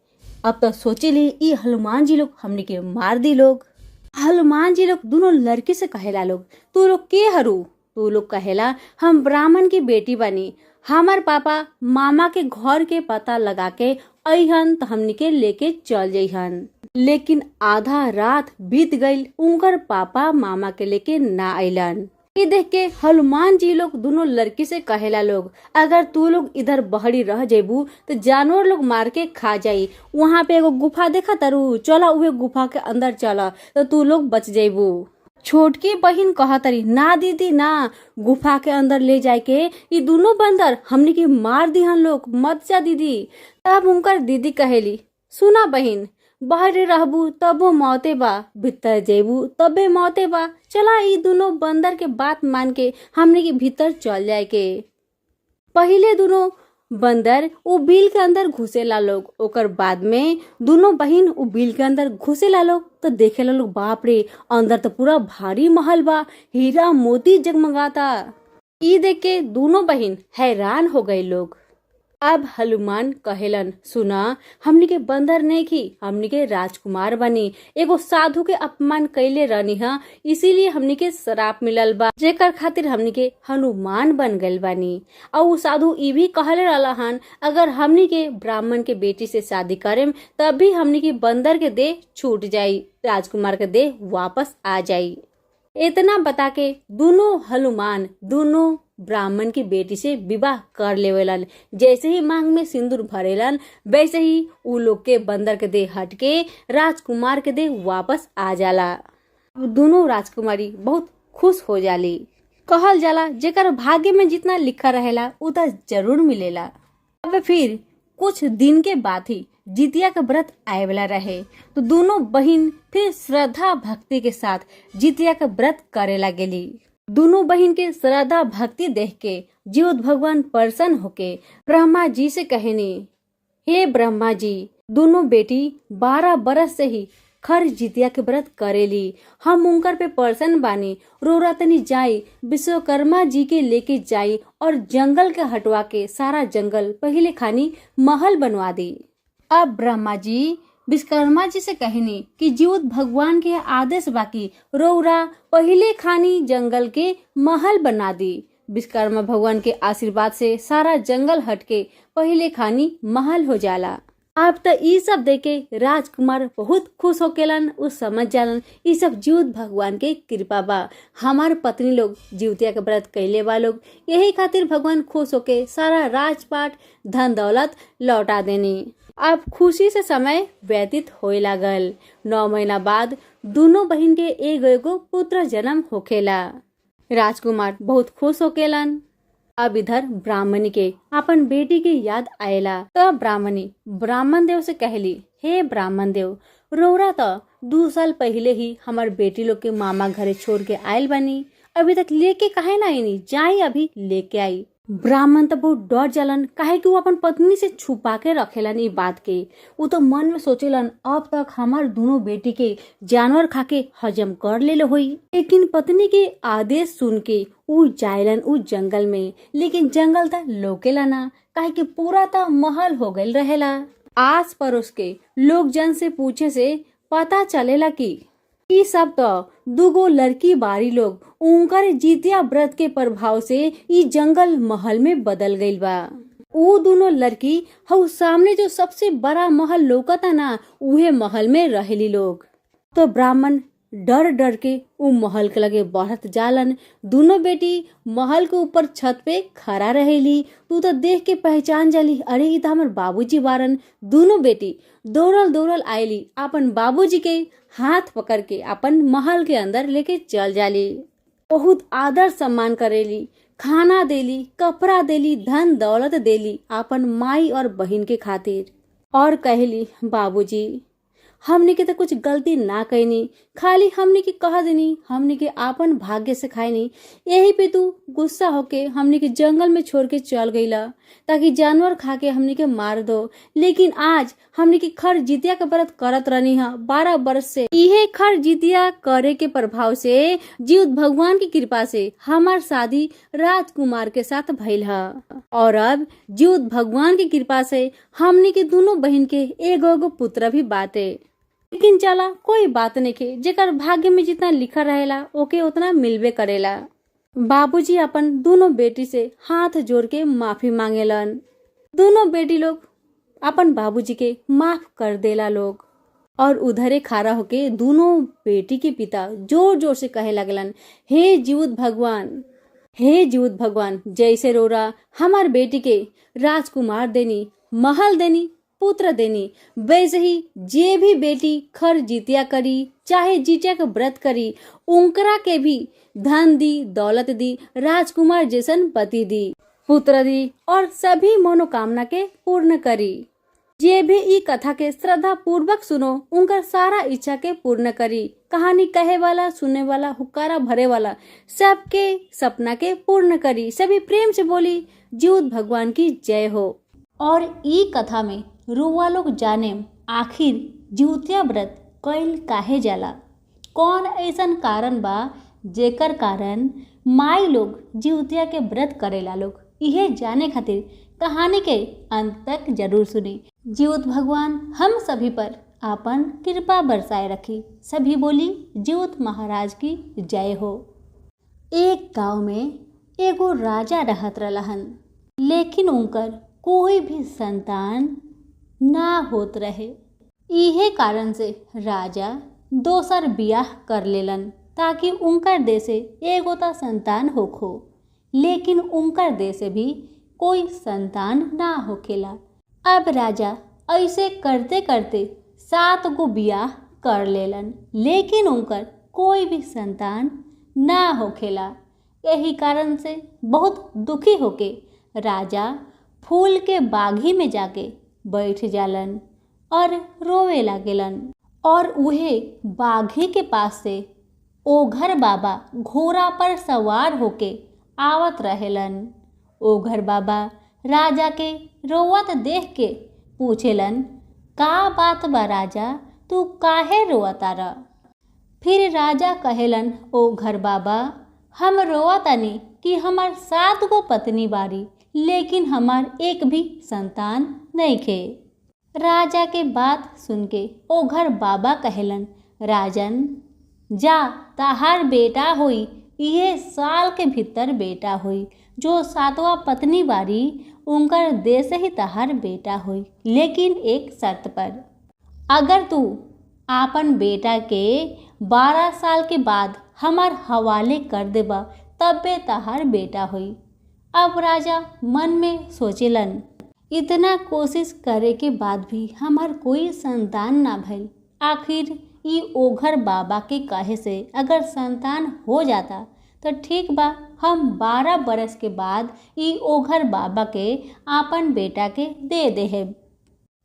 अब तो सोचेली ई हनुमान जी लोग हमने के मार दी लोग। हनुमान जी लोग दोनों लड़की से कहेला लोग तू लोग के हरू? तू लोग कहेला हम ब्राह्मण की बेटी बनी, हमार पापा मामा के घर के पता लगा के अहन तो हमनी के लेके चल जइहन। लेकिन आधा रात बीत गई, उनकर पापा मामा के लेके ना अइलन। ये देख के हनुमान जी लोग दोनों लड़की से कहेला लोग अगर तू लोग इधर बहरी रह जेबू तो जानवर लोग मार के खा जाई। वहाँ पे एगो गुफा देखा तारू, चला उहे गुफा के अंदर चला तो तू लोग बच जेबू। छोटकी बहिन कहा तरी ना दीदी ना, गुफा के अंदर ले जाए के ये दोनों बंदर हमने के मार दिहन लोग, मत जा दीदी। तब उनकर दीदी कहेली सुना बहिन, बाहर रहबू तबो मौते बा, भीतर जेबू तबे मौते बा। चला ये दोनों बंदर के बात मान के हमने के भीतर चल जाए के। पहले दोनों बंदर वो बिल के अंदर घुसेला लोग, ओकर बाद में दोनों बहिन वो बिल के अंदर घुसेला लोग तो देखेला लोग बाप रे अंदर तो पूरा भारी महल बा, हीरा मोती जगमगाता। ई देख के दोनों बहिन हैरान हो गए लोग। अब हनुमान कहेलन सुना हमनी के बंदर नहीं की, हमनी के राजकुमार बनी, एगो साधु के अपमान कैले रहनी हा, इसीलिए हमनी के श्राप मिलल बा, जेकर खातिर हमनी के हनुमान बन गइल बानी। और वो साधु ई भी कहले रहलन अगर हमनी के ब्राह्मण के बेटी से शादी करेम तभी हमनी के बंदर के देह छूट जाई, राजकुमार के देह वापस आ जाई। इतना बता के दोनों हनुमान दोनों ब्राह्मण की बेटी से विवाह कर लेवेलन। जैसे ही मांग में सिंदूर भरेलन वैसे ही उ लोग के बंदर के देह हट के राजकुमार के देह वापस आ जाला। दोनों राजकुमारी बहुत खुश हो जाली। कहल जाला जेकर भाग्य में जितना लिखा रहेला उतना जरूर मिलेला। अब फिर कुछ दिन के बाद ही जितिया का व्रत आए वाला रहे तो दोनों बहन फिर श्रद्धा भक्ति के साथ जितिया का व्रत करे लगेली। दोनों बहन के श्रद्धा भक्ति देख के जीवत भगवान प्रसन्न होके ब्रह्मा जी से कहनी हे ब्रह्मा जी, दोनों बेटी 12 बरस से ही खर जितिया के व्रत करेली, हम उनकर पे प्रसन्न बानी, रोरा तनी जाई विश्वकर्मा जी के लेके जाई और जंगल के हटवा के सारा जंगल पहले खानी महल बनवा दी। अब ब्रह्मा जी विश्वकर्मा जी से कहनी कि जीवत भगवान के आदेश बाकी रौरा पहले खानी जंगल के महल बना दी। विश्वकर्मा भगवान के आशीर्वाद से सारा जंगल हटके पहले खानी महल हो जाला। अब तो ई सब देखे राजकुमार बहुत खुश होकेलन। उ समझ जालन ई सब जीवत भगवान के कृपा बा। हमार पत्नी लोग जीवतिया के व्रत कैले बा लोग, यही खातिर भगवान खुश होके सारा राजपाट धन दौलत लौटा देनी। अब खुशी से समय व्यतीत होए लागल। 9 महीना बाद दोनों बहन के एगो एगो पुत्र जन्म होखेला। राजकुमार बहुत खुश होकेलन। अब इधर ब्राह्मणी के अपन बेटी की याद आएला। तो ब्राह्मणी ब्राह्मण देव से कहली, हे ब्राह्मण देव, रौरा तो 2 साल पहले ही हमार बेटी लोग के मामा घरे छोड़ के आयल बनी, अभी तक लेके काहे ना आईनी, जाई अभी लेके आई। ब्राह्मण तो बहुत डर जालन, काहे कि वो अपन पत्नी से छुपा के रखेलन ई बात के। वो तो मन में सोचेलन अब तक हमार दोनों बेटी के जानवर खा के हजम कर लेले होई। लेकिन पत्नी के आदेश सुन के उ जायलन उ जंगल में, लेकिन जंगल था लोकेला ना, काहे कि पूरा ता महल हो गइल रहेला। आस पड़ोस के लोग जन से पूछे से पता चलेला कि ई सब तो 2 लड़की बारी लोग उनकर जितिया व्रत के प्रभाव से ई जंगल महल में बदल गइल बा। वो दोनों लड़की हउ सामने जो सबसे बड़ा महल लौकता ना, उहे महल में रहेली लोग। तो ब्राह्मण डर डर के उ महल के लगे बढ़त जालन। दोनों बेटी महल के ऊपर छत पे खड़ा रहेली। तू तो देख के पहचान जाली, अरे ई तो हमर बाबूजी बारन। दोनों बेटी दौड़ल दौड़ल आयली, अपन बाबूजी के हाथ पकड़ के अपन महल के अंदर लेके चल जाली। बहुत आदर सम्मान करेली, खाना देली, कपड़ा देली, धन दौलत देली अपन माई और बहन के खातिर। और कहली, बाबूजी हमने के तो कुछ गलती ना कैनी, खाली हमने के कह देनी, हमने के आपन भाग्य से खाईनी, यही पे तू गुस्सा होके हमने के जंगल में छोड़ के चल गईला ताकि जानवर खा के हमने के मार दो। लेकिन आज हमने के खर जितिया के व्रत करत रहनी है 12 वर्ष से। इहे खर जितिया करे के प्रभाव से जीवत भगवान की कृपा से हमार शादी राजकुमार के साथ भइल है। और अब जीवत भगवान की कृपा से हमने के दोनों बहन के एगो एगो पुत्र भी बाटे। लेकिन चला कोई बात नहीं के, जेकर भाग्य में जितना लिखा रहेला ओके उतना मिलबे करेला। बाबूजी अपन दोनों बेटी से हाथ जोड़ के माफी मांगेलन। दोनों बेटी लोग अपन बाबूजी के माफ कर देला लोग। और उधरे खड़ा होके दोनों बेटी के पिता जोर जोर से कहे लगलन, हे जीवत भगवान, हे जीवत भगवान, जैसे रोरा हमार बेटी के राजकुमार देनी, महल देनी, पुत्र देनी, वैसे ही जे भी बेटी खर जितिया करी चाहे जितिया का व्रत करी, उनकरा के भी धन दी, दौलत दी, राजकुमार जैसन पति दी, पुत्र दी और सभी मनोकामना के पूर्ण करी। जे भी ई कथा के श्रद्धा पूर्वक सुनो, उनका सारा इच्छा के पूर्ण करी। कहानी कहे वाला, सुनने वाला, हुक्कारा भरे वाला, सबके सपना के पूर्ण करी। सभी प्रेम से बोली, जीवत भगवान की जय हो। और ई कथा में रुआ लोग जाने आखिर जिउतिया व्रत कइल काहे जाला, कौन ऐसन कारण बा जेकर कारण माई लोग जिउतिया के व्रत करेला लोग। इहे जाने खातिर कहानी के अंत तक जरूर सुनी। जीवत भगवान हम सभी पर आपन कृपा बरसाए रखी। सभी बोली, जीवत महाराज की जय हो। एक गांव में एगो राजा रहत रहलन, लेकिन उनकर कोई भी संतान ना होत रहे। इहे कारण से राजा दोसर बियाह कर लेलन ताकि उनकर देश से एगो ता संतान होखो। लेकिन उनकर देश से भी कोई संतान ना होखेला। अब राजा ऐसे करते करते 7 गो बियाह कर लेलन, लेकिन उनकर कोई भी संतान ना होखेला। यही कारण से बहुत दुखी होके राजा फूल के बागी में जाके बैठ जालन और रोवे लागेलन। और उहे बागी के पास से ओघर बाबा घोड़ा पर सवार होके आवत रहेलन। ओघर बाबा राजा के रोवत देख के पूछेलन, का बात बा राजा, तू काहे रोवतारा? फिर राजा कहेलन, ओघर बाबा, हम रोवतानी कि हमार 7 गो पत्नी बारी, लेकिन हमार एक भी संतान नहीं खे। राजा के बात सुन के ओघर बाबा कहेलन, राजन जा, ताहार बेटा होई, ये साल के भीतर बेटा होई। जो 7वां पत्नी बारी उनकर देश ही तहार बेटा होई, लेकिन एक शर्त पर। अगर तू आपन बेटा के 12 साल के बाद हमार हवाले कर देबा तबे तहार बेटा होई। अब राजा मन में सोचेलन, इतना कोशिश करे के बाद भी हमार कोई संतान ना भइल। आखिर ई ओघर बाबा के कहे से अगर संतान हो जाता तो ठीक बा, हम 12 बरस के बाद ई ओघर बाबा के आपन बेटा के दे देहेब।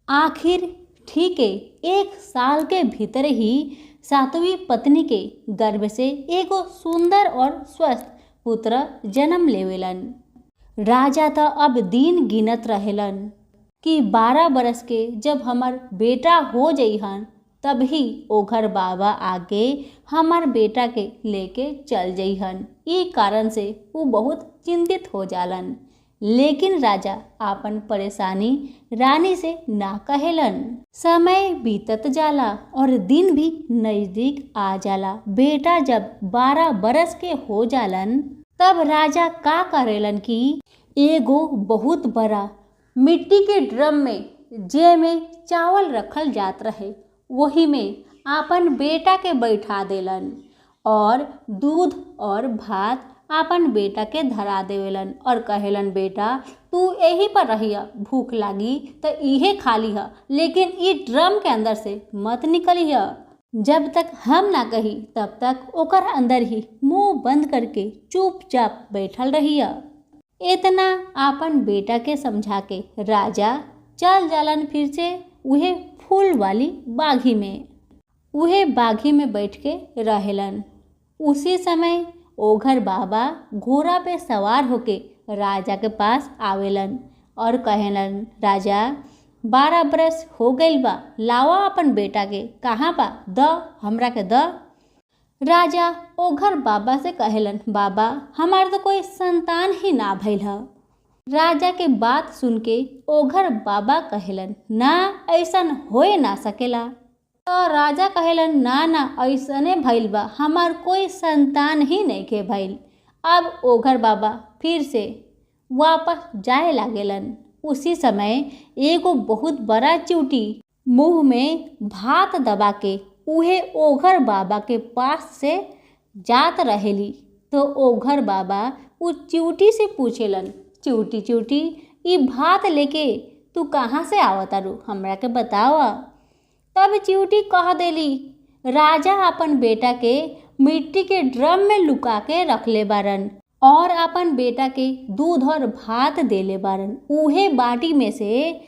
आखिर ठीक है, 1 साल के भीतर ही 7वीं पत्नी के गर्भ से एगो सुंदर और स्वस्थ पुत्र जन्म लेवेलन। राजा तो अब दिन गिनत रहेलन कि 12 बरस के जब हमार बेटा हो जइहन तभी ओघर बाबा आके हमार बेटा के लेके चल जइहन। ई कारण से वो बहुत चिंतित हो जालन, लेकिन राजा आपन परेशानी रानी से ना कहेलन। समय बीतत जाला और दिन भी नजदीक आ जाला। बेटा जब 12 बरस के हो जालन तब राजा का करेलन कि एगो बहुत बड़ा मिट्टी के ड्रम में जे में चावल रखल जात रहे वही में आपन बेटा के बैठा देलन और दूध और भात आपन बेटा के धरा देवेलन और कहेलन, बेटा तू यही पर रहिया, भूख लागी तो इहे खा लिहा, लेकिन ई ड्रम के अंदर से मत निकलिया। जब तक हम ना कही तब तक ओकर अंदर ही मुंह बंद करके चुपचाप बैठल रहिया। इतना आपन बेटा के समझा के राजा चल जालन फिर से उहे फूल वाली बागी में। उहे बागी में बैठ के रहेलन। उसी समय ओघर बाबा घोड़ा पे सवार होके राजा के पास आवेलन और कहेलन, राजा 12 बरस हो गइल बा, लावा अपन बेटा के, कहाँ बा, द हमरा के द। राजा ओघर बाबा से कहेलन, बाबा हमार तो कोई संतान ही ना भइल ह। राजा के बात सुन के ओघर बाबा कहेलन, ना ऐसन होए ना सकेला। तो राजा कहेलन, ना ना ऐसने भइल बा, हमार कोई संतान ही नहीं के भइल। अब ओघर बाबा फिर से वापस जाए लागेलन। उसी समय एगो बहुत बड़ा चिउटी मुंह में भात दबा के उहे ओघर बाबा के पास से जात रहेली। तो ओघर बाबा उस चिउटी से पूछेलन, चिउटी चिउटी ई भात लेके तू कहाँ से आवतारू, हमरा के बतावा। तब चिउटी कह देली, राजा अपन बेटा के मिट्टी के ड्रम में लुका के रखले बारन और अपन बेटा के दूध और भात देले बारन। उहे बाटी में से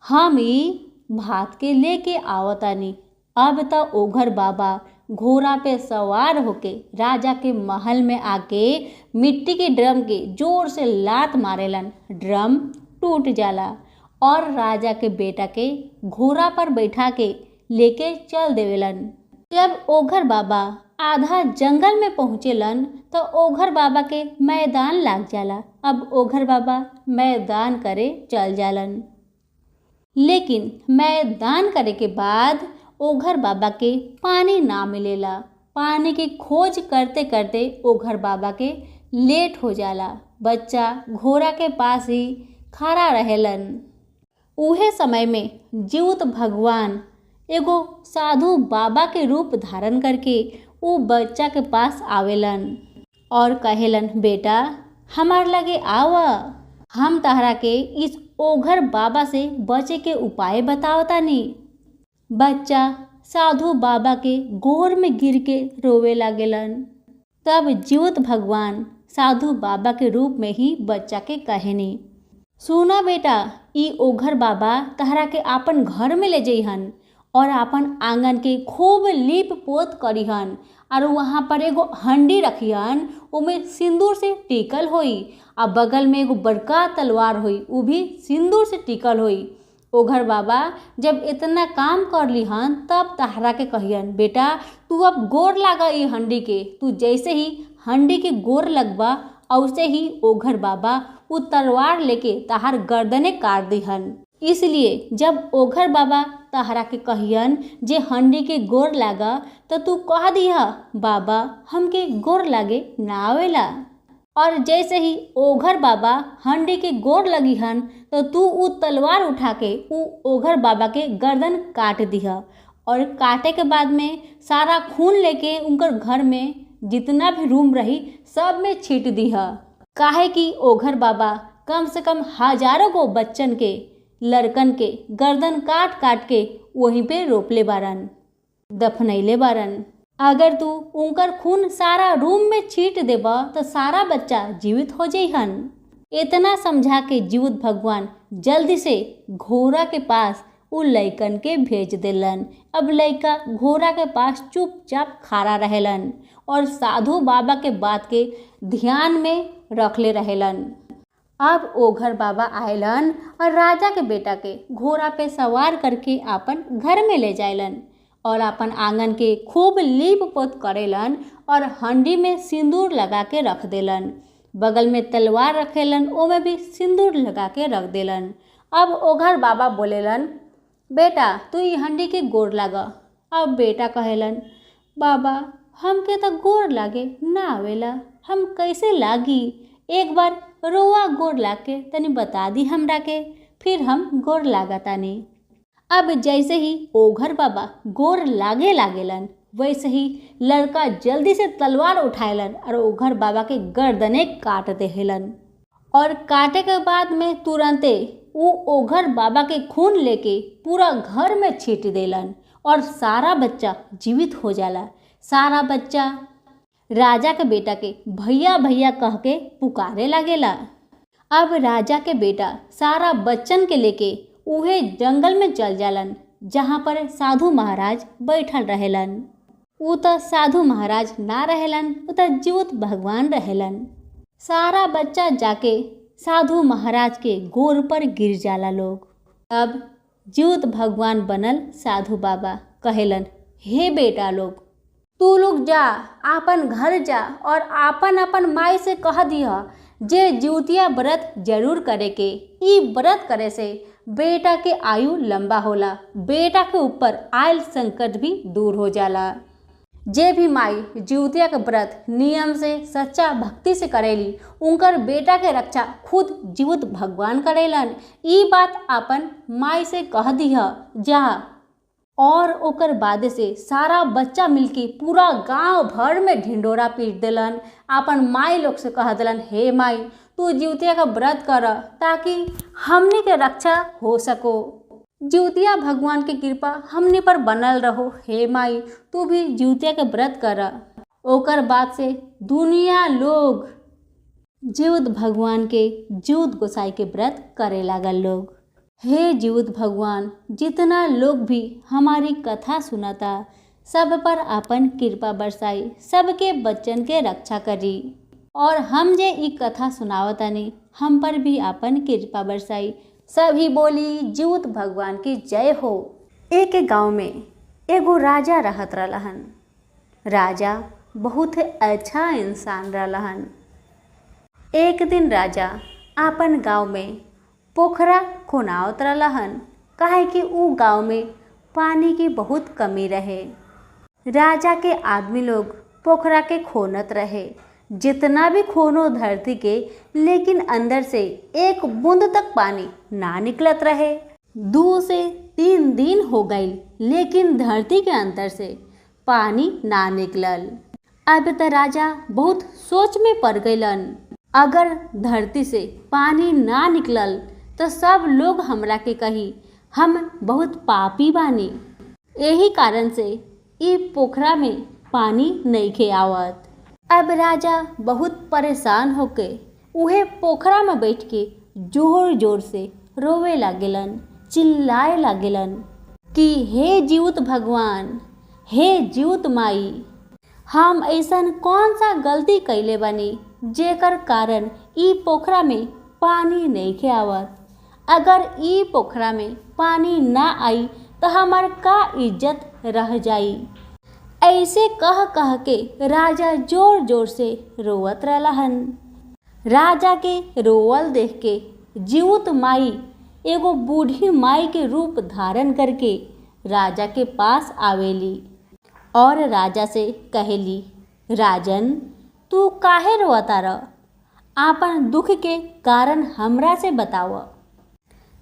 हम ई भात के लेके आवतानी। अब तो ओघर बाबा घोड़ा पे सवार होके राजा के महल में आके मिट्टी के ड्रम के जोर से लात मारेलन। ड्रम टूट जाला और राजा के बेटा के घोड़ा पर बैठा के लेके चल देवेलन। जब ओघर बाबा आधा जंगल में पहुँचेलन तो ओघर बाबा के मैदान लाग जाला। अब ओघर बाबा मैदान करे चल जालन, लेकिन मैदान करे के बाद ओघर बाबा के पानी ना मिलेला। पानी की खोज करते करते ओघर बाबा के लेट हो जाला। बच्चा घोड़ा के पास ही खड़ा रहेलन। उहे समय में जीवित भगवान एगो साधु बाबा के रूप धारण करके वो बच्चा के पास आवेलन और कहेलन, बेटा हमार लगे आवा, हम तहरा के इस ओघर बाबा से बचे के उपाय बतावतानी। बच्चा साधु बाबा के गोर में गिर के रोवे लागेलन। तब जीवित भगवान साधु बाबा के रूप में ही बच्चा के कहेनी, सुना बेटा, ई ओघर बाबा तहरा के आपन घर में ले जइहन और आपन आंगन के खूब लीप पोत करिहन और वहाँ पर एगो हंडी रखिहन, उमें सिंदूर से टिकल होई और बगल में एगो बड़का तलवार होई, उ भी सिंदूर से टिकल होई। ओघर बाबा जब इतना काम कर लिहन तब तहरा के कहियन, बेटा तू अब गोर लागा ई हंडी के। तू जैसे ही हंडी के गोर लगबा वैसे ही ओघर बाबा वो तलवार लेके तहार गर्दने काट दिहन। इसलिए जब ओघर बाबा तहरा के कहियन जे हंडी के गोर लागा तो तू कह दिहा, बाबा हमके गोर लागे ना आवेला। और जैसे ही ओघर बाबा हंडी के गोर लगी हन तो तू उ तलवार उठा के उ ओघर बाबा के गर्दन काट दिह। और काटे के बाद में सारा खून लेके उनकर घर में जितना भी रूम रही सब में छीट दिह। काहे कि ओघर बाबा कम से कम हजारों गो बच्चन के लड़कन के गर्दन काट काट के वहीं पे रोपले बारन, दफनैले बारन। अगर तू उनकर खून सारा रूम में छीट देबा तो सारा बच्चा जीवित हो जइहन। इतना समझा के जीवित भगवान जल्दी से घोड़ा के पास उ लइकन के भेज देलन। अब लइका घोड़ा के पास चुपचाप खड़ा रहेलन और साधु बाबा के बात के ध्यान में रखले रहेलन। अब ओघर बाबा आयलन और राजा के बेटा के घोड़ा पे सवार करके अपन घर में ले जायलन और अपन आंगन के खूब लीप पोत करेलन और हंडी में सिंदूर लगा के रख देलन। बगल में तलवार रखेलन, ओमे भी सिंदूर लगा के रख देलन। अब ओघर बाबा बोलेलन, बेटा तू ई हंडी के गोर लागा। अब बेटा कहेलन, बाबा हमके तो गोर लागे ना आवेला, हम कैसे लागी, एक बार रोआ गोर लाके तनी बता दी हमरा के, फिर हम गोर लागतानी। अब जैसे ही ओघर बाबा गोर लागे लागेलन वैसे ही लड़का जल्दी से तलवार उठाएलन और ओघर बाबा के गर्दने काट देहलन। और काटे के बाद में तुरंते वो ओघर बाबा के खून लेके पूरा घर में छीट देलन और सारा बच्चा जीवित हो जाला। सारा बच्चा राजा के बेटा के भैया भैया कह के पुकारे लागेला। अब राजा के बेटा सारा बच्चन के लेके उहे जंगल में चल जालन जहाँ पर साधु महाराज बैठल रहेलन। उ तो साधु महाराज ना रहेलन, उ तो जीवित भगवान रहेलन। सारा बच्चा जाके साधु महाराज के गोर पर गिर जाला लोग। अब जीवित भगवान बनल साधु बाबा कहेलन, हे बेटा लोग, तू लोग जा आपन घर जा और आपन आपन माई से कह दिया जे जीवतिया व्रत जरूर करे के। ई व्रत करे से बेटा के आयु लंबा होला, बेटा के ऊपर आयल संकट भी दूर हो जाला। जे भी माई जीवतिया के व्रत नियम से सच्चा भक्ति से करेली उनकर बेटा के रक्षा खुद जीवित भगवान करेलन। ई बात अपन माई से कह दिह जा। और ओकर बाद से सारा बच्चा मिलके पूरा गांव भर में ढिंडोरा पीट देलन। अपन माई लोग से कह देलन, हे माई तू जीवतिया का व्रत कर ताकि हमनी के रक्षा हो सको। जीवतिया भगवान की कृपा हमनी पर बनल रहो। हे माई तू भी जीवतिया के व्रत कर। ओकर बाद से दुनिया लोग जीवित भगवान के जीवित गोसाई के व्रत करे लागल लोग। हे जीवित भगवान, जितना लोग भी हमारी कथा सुनाता सब पर अपन कृपा बरसाई, सबके बच्चन के रक्षा करी। और हम जे ई कथा सुनावतानी हम पर भी अपन कृपा बरसाई। सभी बोली जीवित भगवान की जय हो। एक गांव में एगो राजा रहत रहलन। राजा बहुत अच्छा इंसान रहलन। एक दिन राजा अपन गांव में पोखरा खोनावत रहलन, काहे कि ऊ गांव में पानी की बहुत कमी रहे। राजा के आदमी लोग पोखरा के खोनत रहे, जितना भी खोनो धरती के, लेकिन अंदर से एक बूंद तक पानी ना निकलत रहे। 2 से 3 दिन हो गई लेकिन धरती के अंदर से पानी ना निकलल। अब तो राजा बहुत सोच में पड़ गईलन, अगर धरती से पानी ना निकलल तो सब लोग हमरा के कही हम बहुत पापी बानी। यही कारण से ई पोखरा में पानी नइखे आवत। अब राजा बहुत परेशान होके उहे पोखरा में बैठ के जोर जोर से रोवे लागेलन, चिल्लाए लागेलन कि हे जीवित भगवान, हे जीवित माई, हम ऐसन कौन सा गलती कैले बानी जेकर कारण ई पोखरा में पानी नइखे आवत। अगर ई पोखरा में पानी ना आई तो हमार का इज्जत रह जाई। ऐसे कह कह के राजा जोर जोर से रोवत रहलन। राजा के रोवल देख के जीवित माई एगो बूढ़ी माई के रूप धारण करके राजा के पास आवेली और राजा से कहेली, राजन तू काहे रोवता रह, आपन दुख के कारण हमरा से बताव।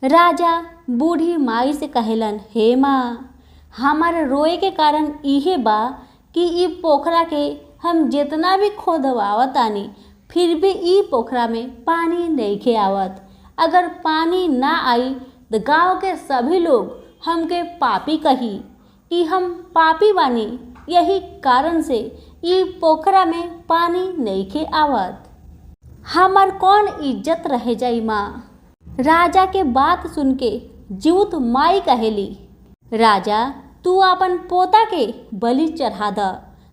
राजा बूढ़ी माई से कहेलन, हे माँ, हमार रोए के कारण इहे बा कि ई पोखरा के हम जितना भी खोदवावत आनी फिर भी ई पोखरा में पानी नइखे आवत। अगर पानी ना आई तो गांव के सभी लोग हमके पापी कही कि हम पापी बानी, यही कारण से ई पोखरा में पानी नइखे आवत। हमार कौन इज्जत रह जाई माँ। राजा के बात सुन के जीवत माई कहेली, राजा तू अपन पोता के बलि चढ़ा द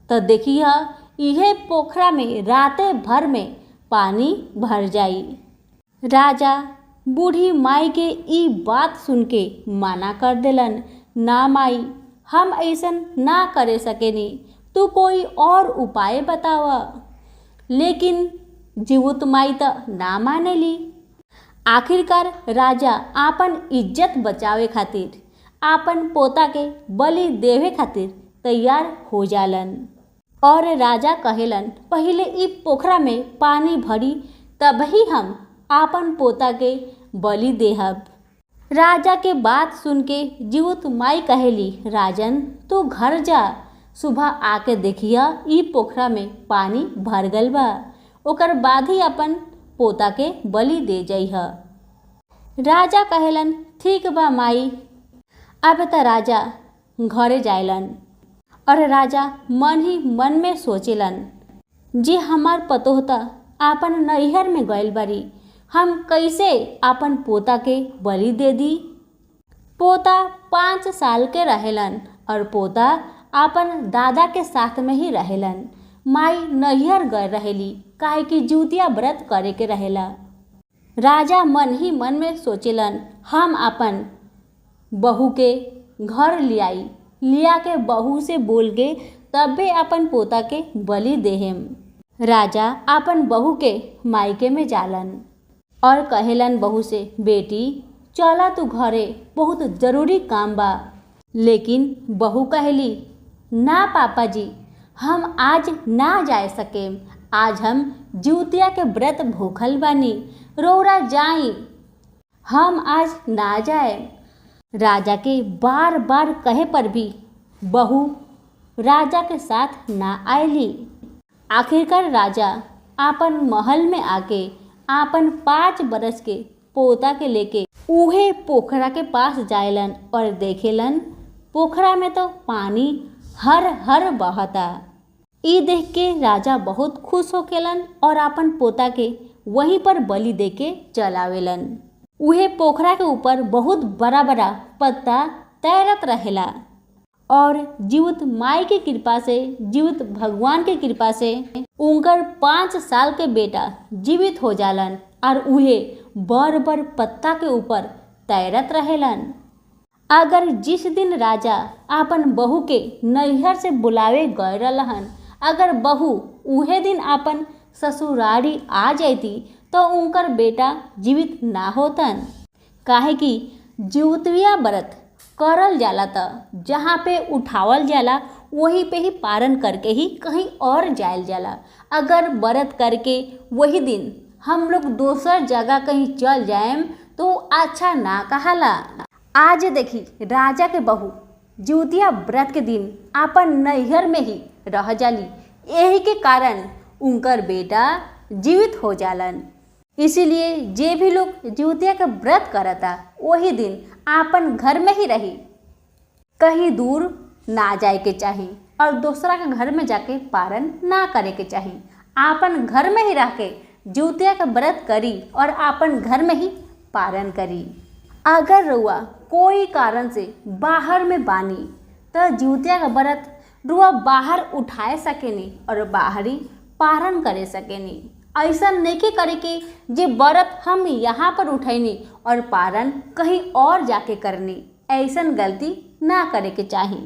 तो देखिया इहे पोखरा में राते भर में पानी भर जाई। राजा बूढ़ी माई के ई बात सुन के मना कर देलन, ना माई, हम ऐसन ना करे सकेनी, तू कोई और उपाय बतावा। लेकिन जीवत माई तो ना मानेली। आखिरकार राजा आपन इज्जत बचावे खातिर आपन पोता के बलि देवे खातिर तैयार हो जालन और राजा कहेलन, पहले ई पोखरा में पानी भरी तभी हम आपन पोता के बलि देहब। राजा के बात सुन के जीवत माई कहेली, राजन तू घर जा, सुबह आके देखिया ई पोखरा में पानी भर गल बा, ओकर बाद ही अपन पोता के बलि दे जइहा। राजा कहेलन, ठीक बा माई। अब त राजा घरे जाइलन और राजा मन ही मन में सोचेलन, जे हमार पतोह त आपन नैहर में गइल बारी, हम कैसे आपन पोता के बलि दे दी। पोता 5 साल के रहेलन और पोता आपन दादा के साथ में ही रहेलन। माई नैहर गए रहेली काहे कि जुतिया व्रत करे के रहेला। राजा मन ही मन में सोचेलन, हम अपन बहू के घर लिया के बहू से बोल के तबे अपन पोता के बलि देहेम। राजा अपन बहू के मायके में जालन और कहेलन बहू से, बेटी चला तू घरे, बहुत जरूरी काम बा। लेकिन बहू कहेली, ना पापा जी, हम आज ना जा सकेम, आज हम जुतिया के व्रत भूखल बानी, रौरा जाई, हम आज ना जाए। राजा के बार बार कहे पर भी बहू राजा के साथ ना आयली। आखिरकार राजा आपन महल में आके आपन 5 बरस के पोता के लेके उहे पोखरा के पास जायलन और देखेलन पोखरा में तो पानी हर हर बहता। ई देख के राजा बहुत खुश होकेलन और आपन पोता के वहीं पर बलि दे के चलावेलन। उहे पोखरा के ऊपर बहुत बड़ा बड़ा पत्ता तैरत रहेला और जीवत माई के कृपा से, जीवत भगवान के कृपा से उनकर 5 साल के बेटा जीवित हो जालन और उहे बर बर पत्ता के ऊपर तैरत रहेलन। अगर जिस दिन राजा आपन बहू के नैहर से बुलावे गए रहन, अगर बहू उहे दिन आपन ससुरारी आ जाती तो उनकर बेटा जीवित ना होतन। काहे कि जुतिया व्रत करल जाला त जहाँ पे उठावल जाला वहीं पे ही पारण करके ही कहीं और जायल जाला। अगर व्रत करके वही दिन हम लोग दूसर जगह कहीं चल जाएम तो अच्छा ना कहाला। आज देखी राजा के बहू जुतिया व्रत के दिन आपन नैहर में ही रह जाली, यही के कारण उनकर बेटा जीवित हो जालन। इसीलिए जे भी लोग जुतिया के व्रत करता वही दिन आपन घर में ही रही, कहीं दूर ना जाए के चाही और दूसरा के घर में जाके पारण ना करे के चाही। आपन घर में ही रह के जुतिया का व्रत करी और आपन घर में ही पारण करी। अगर रउआ कोई कारण से बाहर में बानी तो जुतिया का व्रत रुआ बाहर उठाए सकेनी और बाहरी पारण करे सकेनी। ऐसा नहीं करे कि जे व्रत हम यहाँ पर उठैनी और पारण कहीं और जाके करनी, ऐसन गलती ना करे के चाही।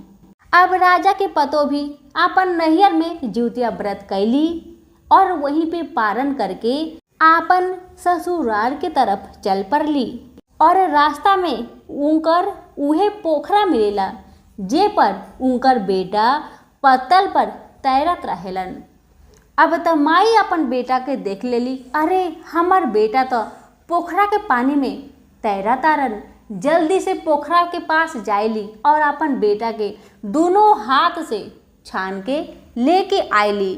अब राजा के पतो भी आपन नैहर में जुतिया व्रत कैली और वहीं पे पारण करके आपन ससुराल के तरफ चल पड़ली और रास्ता में उनकर उहे पोखरा मिलेला जे पर उनकर बेटा पत्तल पर तैरत रहेलन। अब त माई अपन बेटा के देख लेली, अरे हमार बेटा तो पोखरा के पानी में तैरा तारन। जल्दी से पोखरा के पास जाइली और अपन बेटा के दोनों हाथ से छान के लेके आईली।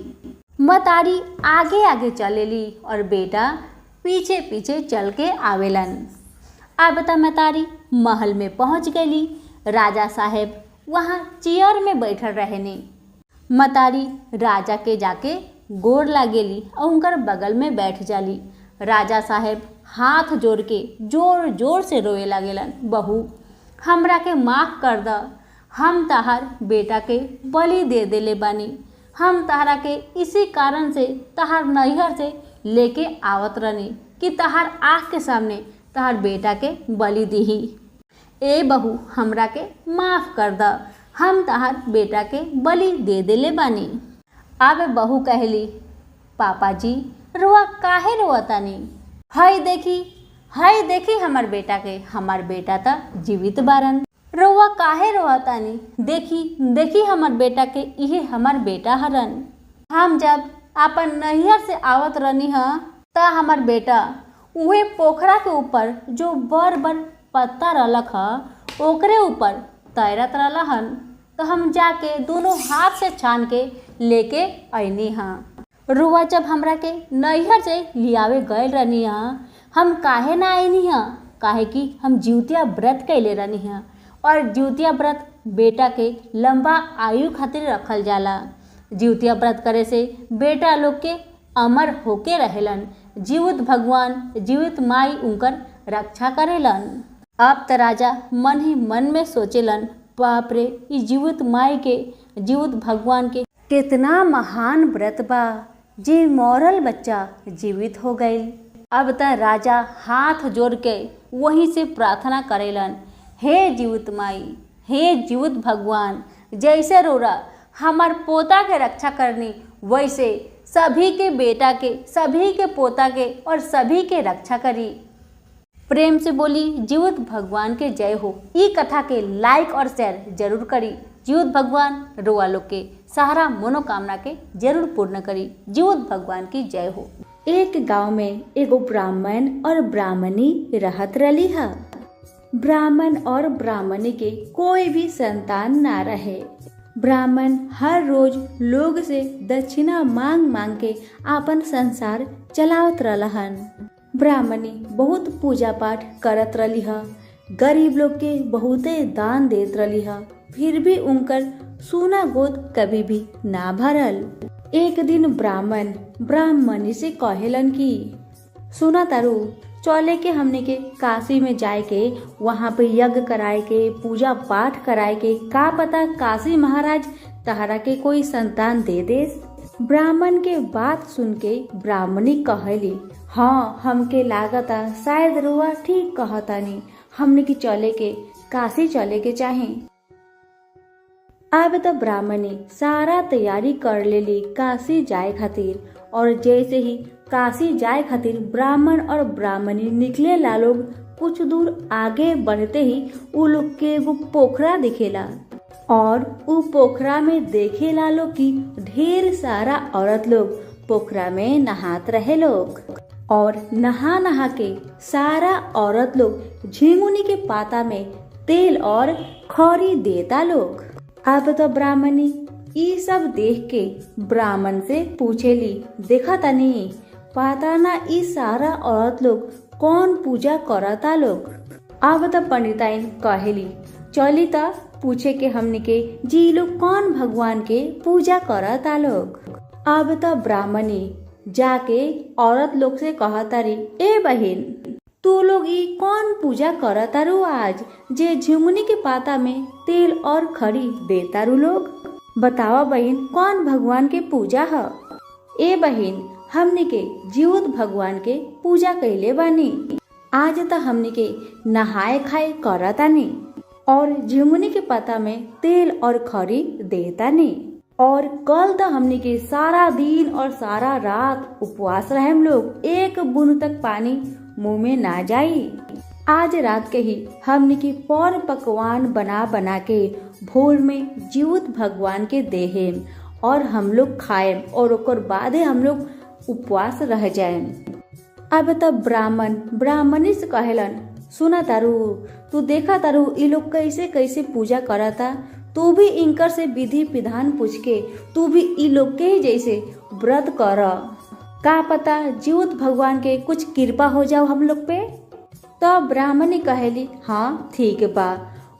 मतारी आगे आगे चलेली और बेटा पीछे पीछे चल के आवेलन। अब त मतारी महल में पहुंच गईली। राजा साहेब वहाँ चेयर में बैठल रहने। मतारी राजा के जाके गोर लागेली और उनकर बगल में बैठ जाली। राजा साहेब हाथ जोड़ के जोर जोर से रोए लागेलन, बहू हमरा के माफ़ कर द, हम तहार बेटा के बलि दे देले बानी। हम तहरा के इसी कारण से तहार नैहर से लेके आवत रहनी कि तहार आँख के सामने तहार बेटा के बलि दीही। ए बहू हमरा के माफ़ कर द, हम तहार बेटा के बलि दे देले बानी। अब बहू कहली, पापा जी रुआ काहे रोवतानी? हाय देखी हमार बेटा के, हमार बेटा त जीवित बारन। रुआ काहे रोवतानी? देखी हमार बेटा के, इहे हमार बेटा हरन। हम जब अपन नैहर से आवत रहनी ह त हमार बेटा उहे पोखरा के ऊपर जो बड़ बड़ पत्ता रहलक ह ओकरे ऊपर तैरत रहलन। तो हम जाके दोनों हाथ से छान के लेके अइनी हाँ। रुआ जब हमरा के नैहर से लियावे गए रहनी हाँ, हम काहे ना आइनी हाँ? काहे कि हम जिउतिया व्रत कैले रहनी हाँ और जिउतिया व्रत बेटा के लंबा आयु खातिर रखल जाला। जिउतिया व्रत करे से बेटा लोग के अमर होके रहेलन। जीवित भगवान जीवित माई उनकर रक्षा करेलन। अब त राजा मन ही मन में सोचेलन, बाप रे ई जीवित माई के जीवित भगवान के कितना महान व्रत बा, जे मरल बच्चा जीवित हो गईल। अब त राजा हाथ जोड़ के वहीं से प्रार्थना करेलन, हे जीवित माई, हे जीवित भगवान, जैसे रोरा हमार पोता के रक्षा करनी वैसे सभी के बेटा के, सभी के पोता के और सभी के रक्षा करी। प्रेम से बोली जीवित भगवान के जय हो। ई कथा के लाइक और शेयर जरूर करी। जीवित भगवान रोआ लोग के सारा मनोकामना के जरूर पूर्ण करी। जीवित भगवान की जय हो। एक गांव में एगो ब्राह्मण और ब्राह्मणी रहत रही है। ब्राह्मण और ब्राह्मणी के कोई भी संतान ना रहे। ब्राह्मण हर रोज लोग से दक्षिणा मांग मांग के अपन संसार चलावत रहलन। ब्राह्मणी बहुत पूजा पाठ करत रही है, गरीब लोग के बहुते दान देत रही है, फिर भी उनकर सोना गोद कभी भी ना भरल। एक दिन ब्राह्मण ब्राह्मणी से कहेलन कि सुना तारू, चले के हमने के काशी में जाए के, वहाँ पे यज्ञ कराए के, पूजा पाठ कराए के, का पता काशी महाराज तहरा के कोई संतान दे दे। ब्राह्मण के बात सुन के ब्राह्मणी कहली, हाँ हमके लागता शायद रुआ ठीक कहतानी, हमने की चले के काशी चले के चाहे। अब तो ब्राह्मणी सारा तैयारी कर लेली काशी जाए खातिर, और जैसे ही काशी जाए खातिर ब्राह्मण और ब्राह्मणी निकले ला लोग, कुछ दूर आगे बढ़ते ही उ लोग के एगो पोखरा दिखेला और उ पोखरा में देखे ला लोग कि ढेर सारा औरत लोग पोखरा में नहात रहे लोग, और नहा नहा के सारा औरत लोग झिंगुनी के पाता में तेल और खौरी देता लोग। अब तो ब्राह्मणी ई सब देख के ब्राह्मण से पूछेली, देखा तनी पता ना ई सारा औरत लोग कौन पूजा करता लोग। अब तो पंडिताइन कहेली, चली ता पूछे के हमने के जी लोग कौन भगवान के पूजा करता लोग। अब तो ब्राह्मणी जाके औरत लोग से कहतारी, ए बहिन तू लोग ई कौन पूजा करतारू आज, जे झिंगुनी के पाता में तेल और खड़ी देतारू लोग। बतावा बहिन कौन भगवान के पूजा है। ए बहिन हमने के जीवित भगवान के पूजा कैले बानी, आज तो हमने के नहाए खाए करतानी और झिंगुनी के पाता में तेल और खड़ी देतानी, और कल तो हमने के सारा दिन और सारा रात उपवास रहे हम लोग, एक बूंद तक पानी मुंह में ना जाई। आज रात के ही हमने की पर पकवान बना बना के भोर में जीवित भगवान के देहे और हम लोग खाएम और ओकर बाद हम लोग उपवास रह जाएम। अब तब ब्राह्मणी से कहेलन, सुना तारू, तू देखा तारू ये लोग कैसे कैसे पूजा करता, तू भी इनकर से विधि विधान पूछ के तू भी ई लोग के जैसे व्रत कर, का पता जीवित भगवान के कुछ कृपा हो जाओ हम लोग पे। तो ब्राह्मणी कहेली, हाँ ठीक बा।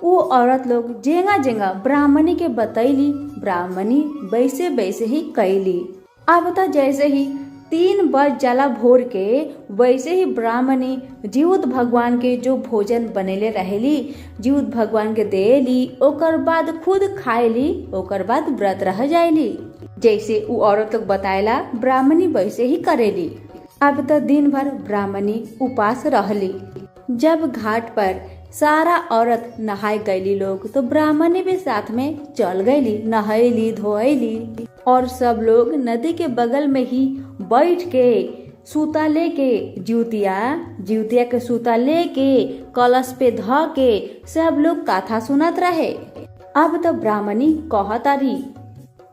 वो औरत लोग जेंगा जेंगा ब्राह्मणी के बतैली, ब्राह्मणी वैसे वैसे ही कैली। अब तो जैसे ही 3 बज जाला भोर के, वैसे ही ब्राह्मणी जीवित भगवान के जो भोजन बनेले रहेली जीवित भगवान के देली, ओकर बाद खुद खाएली, ओकर बाद व्रत रह जाएली। जैसे वो औरत लोग बताएला ब्राह्मणी वैसे ही करेली। अब तो दिन भर ब्राह्मणी उपास रहली। जब घाट पर सारा औरत नहाए गईली लोग, तो ब्राह्मणी भी साथ में चल गईली, नहायली धोयली। और सब लोग नदी के बगल में ही बैठ के सूता लेके जिउतिया के सूता लेके कलश पे ध के सब लोग कथा सुनत रहे। अब तो ब्राह्मणी कहतारी,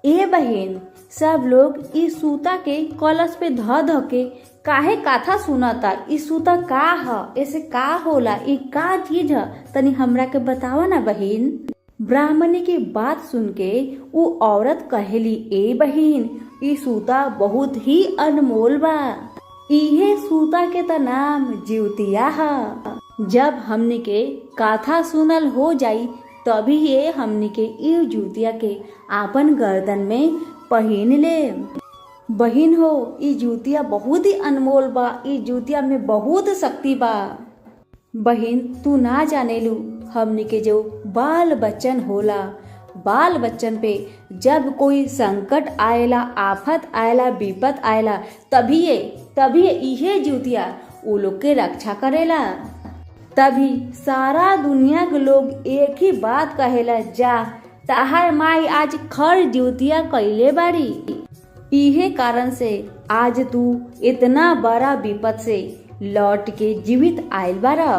ए बहन, सब लोग इस सूता के कलश पे ध के काहे कथा सुनता, ई सूता का ह, ऐसे का होला, ई का चीज ह, तनी हमरा के बतावा ना बहन। ब्राह्मणी की बात सुन के वो औरत कहेली, ए बहन, ई सूता बहुत ही अनमोल बा, इहे सूता के त नाम जिउतिया ह। जब हमनी के कथा सुनल हो जाई तभी ये हमनी के ई जिउतिया के आपन गर्दन में पहन ले। बहिन हो, ई जूतिया बहुत ही अनमोल बा, ई जूतिया में बहुत शक्ति बा। बहिन तू ना जानेलू, हमनी के जो बाल बच्चन होला, बाल बच्चन पे जब कोई संकट आएला, आफत आएला, विपत आएला, तभी इहे जूतिया उ लोग के रक्षा करेला। तभी सारा दुनिया के लोग एक ही बात कहेला, जा ताहर माई आज खर जूतिया कैले बाड़ी। इहे कारण से आज तू इतना बड़ा विपद से लौट के जीवित आयल बारा।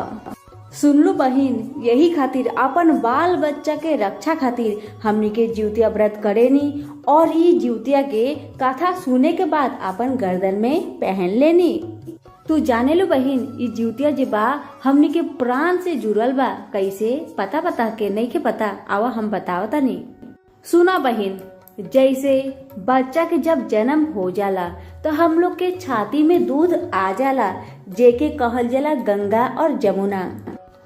सुनलू बहिन, यही खातिर अपन बाल बच्चा के रक्षा खातिर हमनी के जिउतिया व्रत करेनी और ये जिउतिया के कथा सुने के बाद अपन गर्दन में पहन लेनी। तू जाने लो बहिन, ये जिउतिया जे बा हमनी के प्राण से जुड़ल बा। कैसे पता के नहीं के पता, आवा हम बतावता नहीं। सुना बहिन, जैसे बच्चा के जब जन्म हो जाला तो हम लोग के छाती में दूध आ जाला, जेके कहल जाला गंगा और जमुना।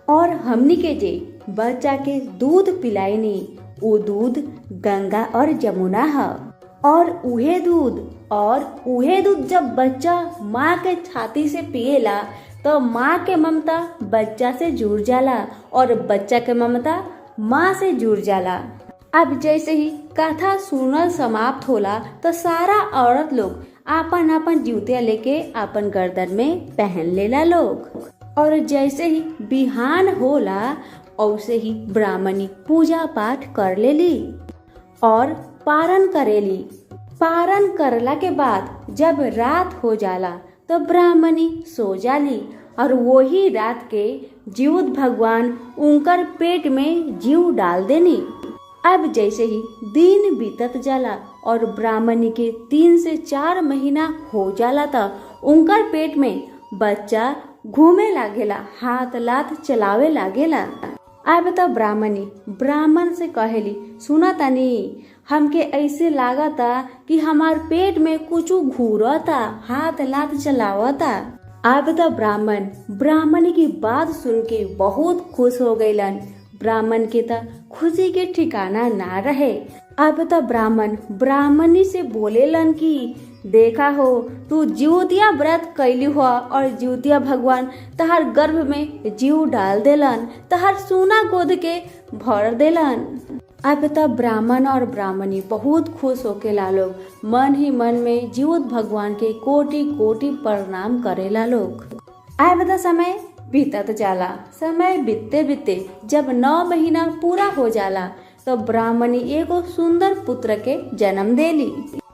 और हमनी के जे बच्चा के दूध पिलाईनी, वो दूध गंगा और जमुना है। और उहे दूध जब बच्चा माँ के छाती से पिएला तो माँ के ममता बच्चा से जुड़ जाला और बच्चा के ममता माँ से जुड़ जाला। अब जैसे ही कथा सुनल समाप्त होला तो सारा औरत लोग आपन आपन जिउतिया लेके आपन गर्दन में पहन लेला लोग। और जैसे ही बिहान होला वैसे ही ब्राह्मणी पूजा पाठ कर लेली और पारण करेली। पारण करला के बाद जब रात हो जाला तो ब्राह्मणी सो जाली और वही रात के जीवित भगवान उनकर पेट में जीव डाल देनी। अब जैसे ही दिन बीतत जाला और ब्राह्मणी के 3 से 4 महीना हो जाला था, उनकर पेट में बच्चा घूमे लागेला, हाथ लात चलावे लागेला। अब तो ब्राह्मणी ब्राह्मण से कहेली, सुना तनी, हमके ऐसे लागता कि हमार पेट में कुछ घूरता, हाथ लात चलावता। अब तो ब्राह्मणी की बात सुन के बहुत खुश हो गईलन। ब्राह्मण के तो खुशी के ठिकाना ना रहे। अब तो ब्राह्मणी से बोलेलन कि देखा हो, तू जिउतिया व्रत कैली हुआ और जिउतिया भगवान तहार गर्भ में जीव डाल देलन, तहार सोना गोद के भर देलन। अब तब ब्राह्मण और ब्राह्मणी बहुत खुश होके लोग मन ही मन में जीवित भगवान के कोटि कोटि प्रणाम करेला लोग। अब तो समय बीतत जाला। समय बीतते बीतते जब 9 महीना पूरा हो जाला तो ब्राह्मणी एगो सुंदर पुत्र के जन्म देली।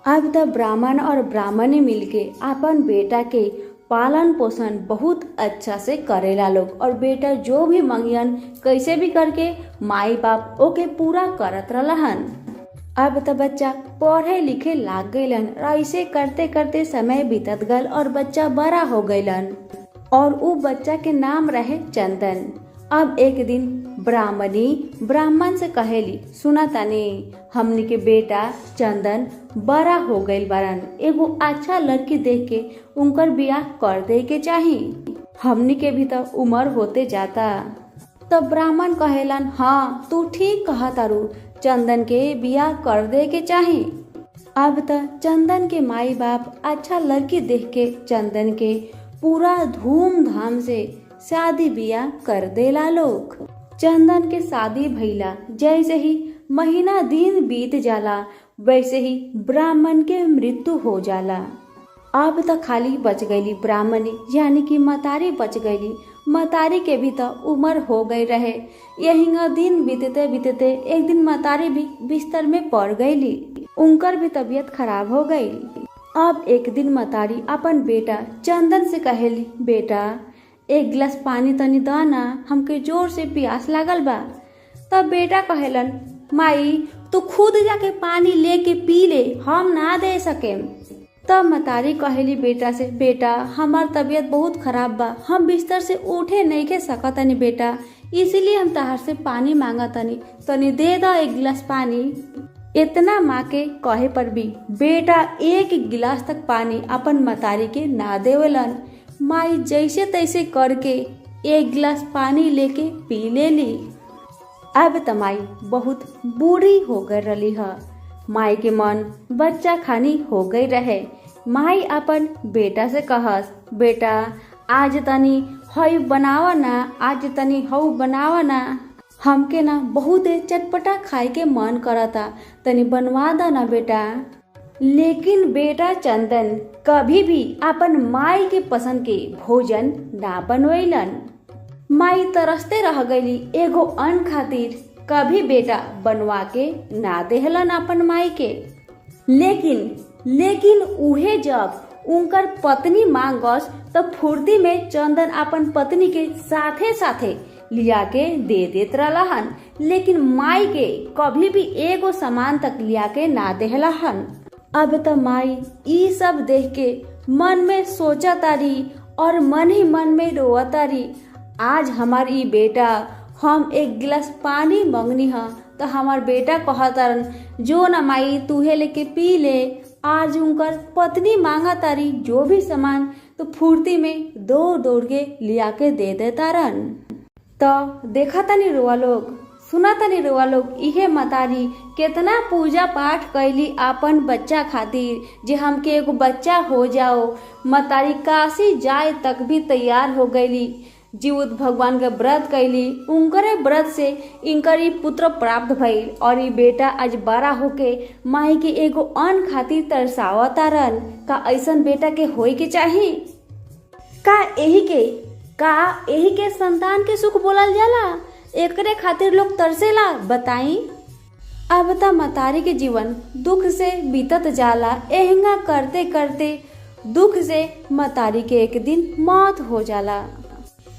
अब तो ब्राह्मण और ब्राह्मणी मिलके अपन बेटा के पालन पोषण बहुत अच्छा से करेला लोग और बेटा जो भी मंगियन कैसे भी करके माई बाप ओके पूरा करत रहलन। अब तो बच्चा पढ़े लिखे लाग गईलन। ऐसे करते करते समय बीतत गल और बच्चा बड़ा हो गईलन और उ बच्चा के नाम रहे चंदन। अब एक दिन ब्राह्मणी ब्राह्मण से कहेली, सुना तानी, हमनी के बेटा चंदन बड़ा हो गईल बारन, एगो अच्छा लड़की देख के उनकर बियाह कर दे के चाही, हमनी के भी तो उम्र होते जाता। तब ब्राह्मण कहेलन, हाँ तू ठीक कहा तारू, चंदन के बियाह कर दे के चाही। अब तो चंदन के माई बाप अच्छा लड़की देख के चंदन के पूरा धूमधाम से शादी बियाह कर देला लोग। चंदन के शादी भइला, जैसे ही महीना दिन बीत जाला वैसे ही ब्राह्मण के मृत्यु हो जाला। अब तो खाली बच गईली ब्राह्मणी, यानी कि मतारी बच गईली। मतारी के भी तो उम्र हो गई रहे। यही दिन बीतते बीतते एक दिन मतारी भी बिस्तर में पड़ गईली, उनकर भी तबीयत खराब हो गई। अब एक दिन मतारी अपन बेटा चंदन से कहेली, बेटा एक गिलास पानी तनी दाना, हमके जोर से प्यास लागल बा। तब बेटा कहेलन, माई तू खुद जाके पानी लेके पी ले, हम ना दे सके। तब मतारी कहेली बेटा से, बेटा हमार तबीयत बहुत खराब बा, हम बिस्तर से उठे नहीं के सकतनी बेटा, इसीलिए हम तहार से पानी मांगतनी, तनी दे दो एक गिलास पानी। इतना माँ के कहे पर भी बेटा एक गिलास तक पानी अपन मतारी के ना देवेलन। माई जैसे तैसे करके एक गिलास पानी लेके पी लेली। अब तमाई बहुत बूढ़ी हो गई रही है। माई के मन बच्चा खानी हो गई रहे। माई अपन बेटा से कहस, बेटा आज तनी हई बनावा ना, आज तनी हऊ बनावा ना, हमके ना बहुत चटपटा खाए के मन करता, तनी बनवा दा ना बेटा। लेकिन बेटा चंदन कभी भी अपन माई के पसंद के भोजन ना बनवेलन। माई तरसते रह गईली एगो अन्न खातिर, कभी बेटा बनवा के ना देहलन अपन माई के। लेकिन उहे जब उनकर पत्नी मांगस तब फुर्ती में चंदन अपन पत्नी के साथे साथे लिया के दे देत रहलन, लेकिन माई के कभी भी एगो सामान तक लिया के ना देहलन। अब तो माई ई सब देख के मन में सोचा तारी और मन ही मन में रोआ तारी, आज हमार ई बेटा हम एक गिलास पानी मंगनी है तो हमार बेटा कहतारन, जो ना माई तूहे लेके पी ले। आज उनकर पत्नी मांगा तारी जो भी सामान तो फुर्ती में दौड़ दौड़ के लिया के दे देतारन। तो देखा तनी रोआ लोग, सुना तनी रोआ लोग, इहे मतारी कितना पूजा पाठ कैली अपन बच्चा खातिर, जे हमके एगो बच्चा हो जाओ। मतारी काशी जाए तक भी तैयार हो गईली, जीवत भगवान के व्रत कैली, उनकरे व्रत से इनकर ई पुत्र प्राप्त भइल और ई बेटा आज बड़ा होके माई के एगो अन्न खातिर तरसावतारन। का ऐसन बेटा के होए के चाही? का एही के संतान के सुख बोलल जाला? एकरे खातिर लोग तरसेला, बताई। अब त मतारी के जीवन दुख से बीतत जाला। एहिंगा करते करते दुख से मतारी के एक दिन मौत हो जाला।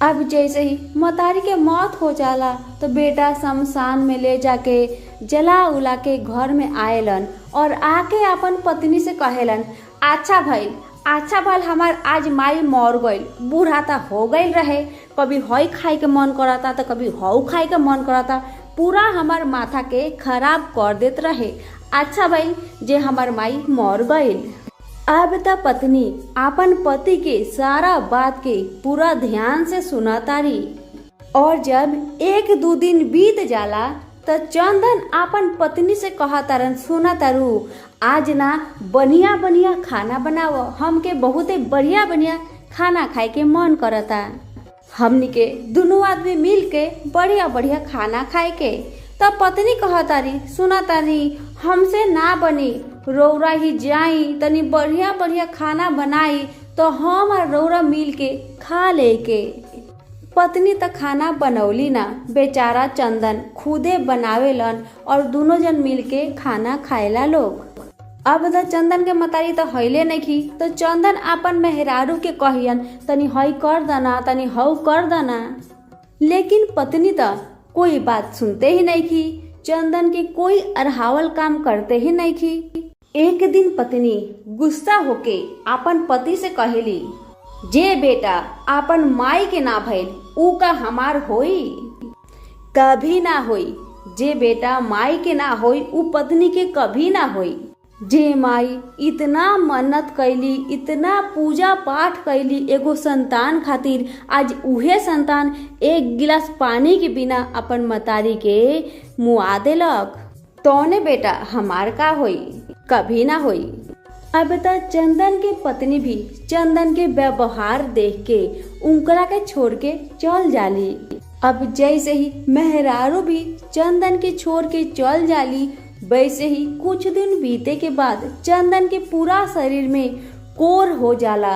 अब जैसे ही मतारी के मौत हो जाला तो बेटा शमशान में ले जाके जला उला के घर में आएलन और आके अपन पत्नी से कहेलन, अच्छा भइल हमार आज माई मर गईल, बूढ़ाता हो गईल रहे, कभी हई खाए के मन करता तो कभी हऊ खाए के मन करता, पूरा हमार माथा के खराब कर देत रहे। अच्छा भइल जे हमार माई मर गईल। अब त पत्नी अपन पति के सारा बात के पूरा ध्यान से सुना तारी और जब एक दो दिन बीत जाला तो चंदन अपन पत्नी से कहा तारन, सुना तारू आज ना बढ़िया बढ़िया खाना बनाओ, हमके बहुते बढ़िया बढ़िया खाना खाए के मन करता, हमनी के दोनों आदमी मिल के बढ़िया बढ़िया खाना खाए के। तब पत्नी कहा तारी, सुना तारी हमसे ना बनी, रौरा ही जाई तनी बढ़िया बढ़िया खाना बनाई तो हम और रौरा मिल के खा ले के। पत्नी तो खाना बनौली ना, बेचारा चंदन खुदे बनावेलन और दोनों जन मिल के खाना खाएला लोग। अब तो चंदन के मतारी तो हईले नहीं की तो चंदन अपन मेहरारू के कहियन, तनी हई कर दना, तनी हऊ कर दना, लेकिन पत्नी तो कोई बात सुनते ही नहीं की। चंदन के कोई अरहावल काम करते ही नहीं थी। एक दिन पत्नी गुस्सा होके अपन पति से कहेली, जे बेटा अपन माई के ना भइल ऊ का हमार होई, कभी ना होई। जे बेटा माई के ना होई ऊ पत्नी के कभी ना होई। जे माई इतना मन्नत कैली, इतना पूजा पाठ कैली एगो संतान खातिर, आज उहे संतान एक गिलास पानी के बिना अपन मतारी के मुआ देलक, तौने बेटा हमार का होई, कभी ना होई। अब त चंदन के पत्नी भी चंदन के व्यवहार देख के उनकरा के छोड़ के चल जाली। अब जैसे ही मेहरारू भी चंदन के छोड़ के चल जाली, वैसे ही कुछ दिन बीते के बाद चंदन के पूरा शरीर में कोर हो जाला।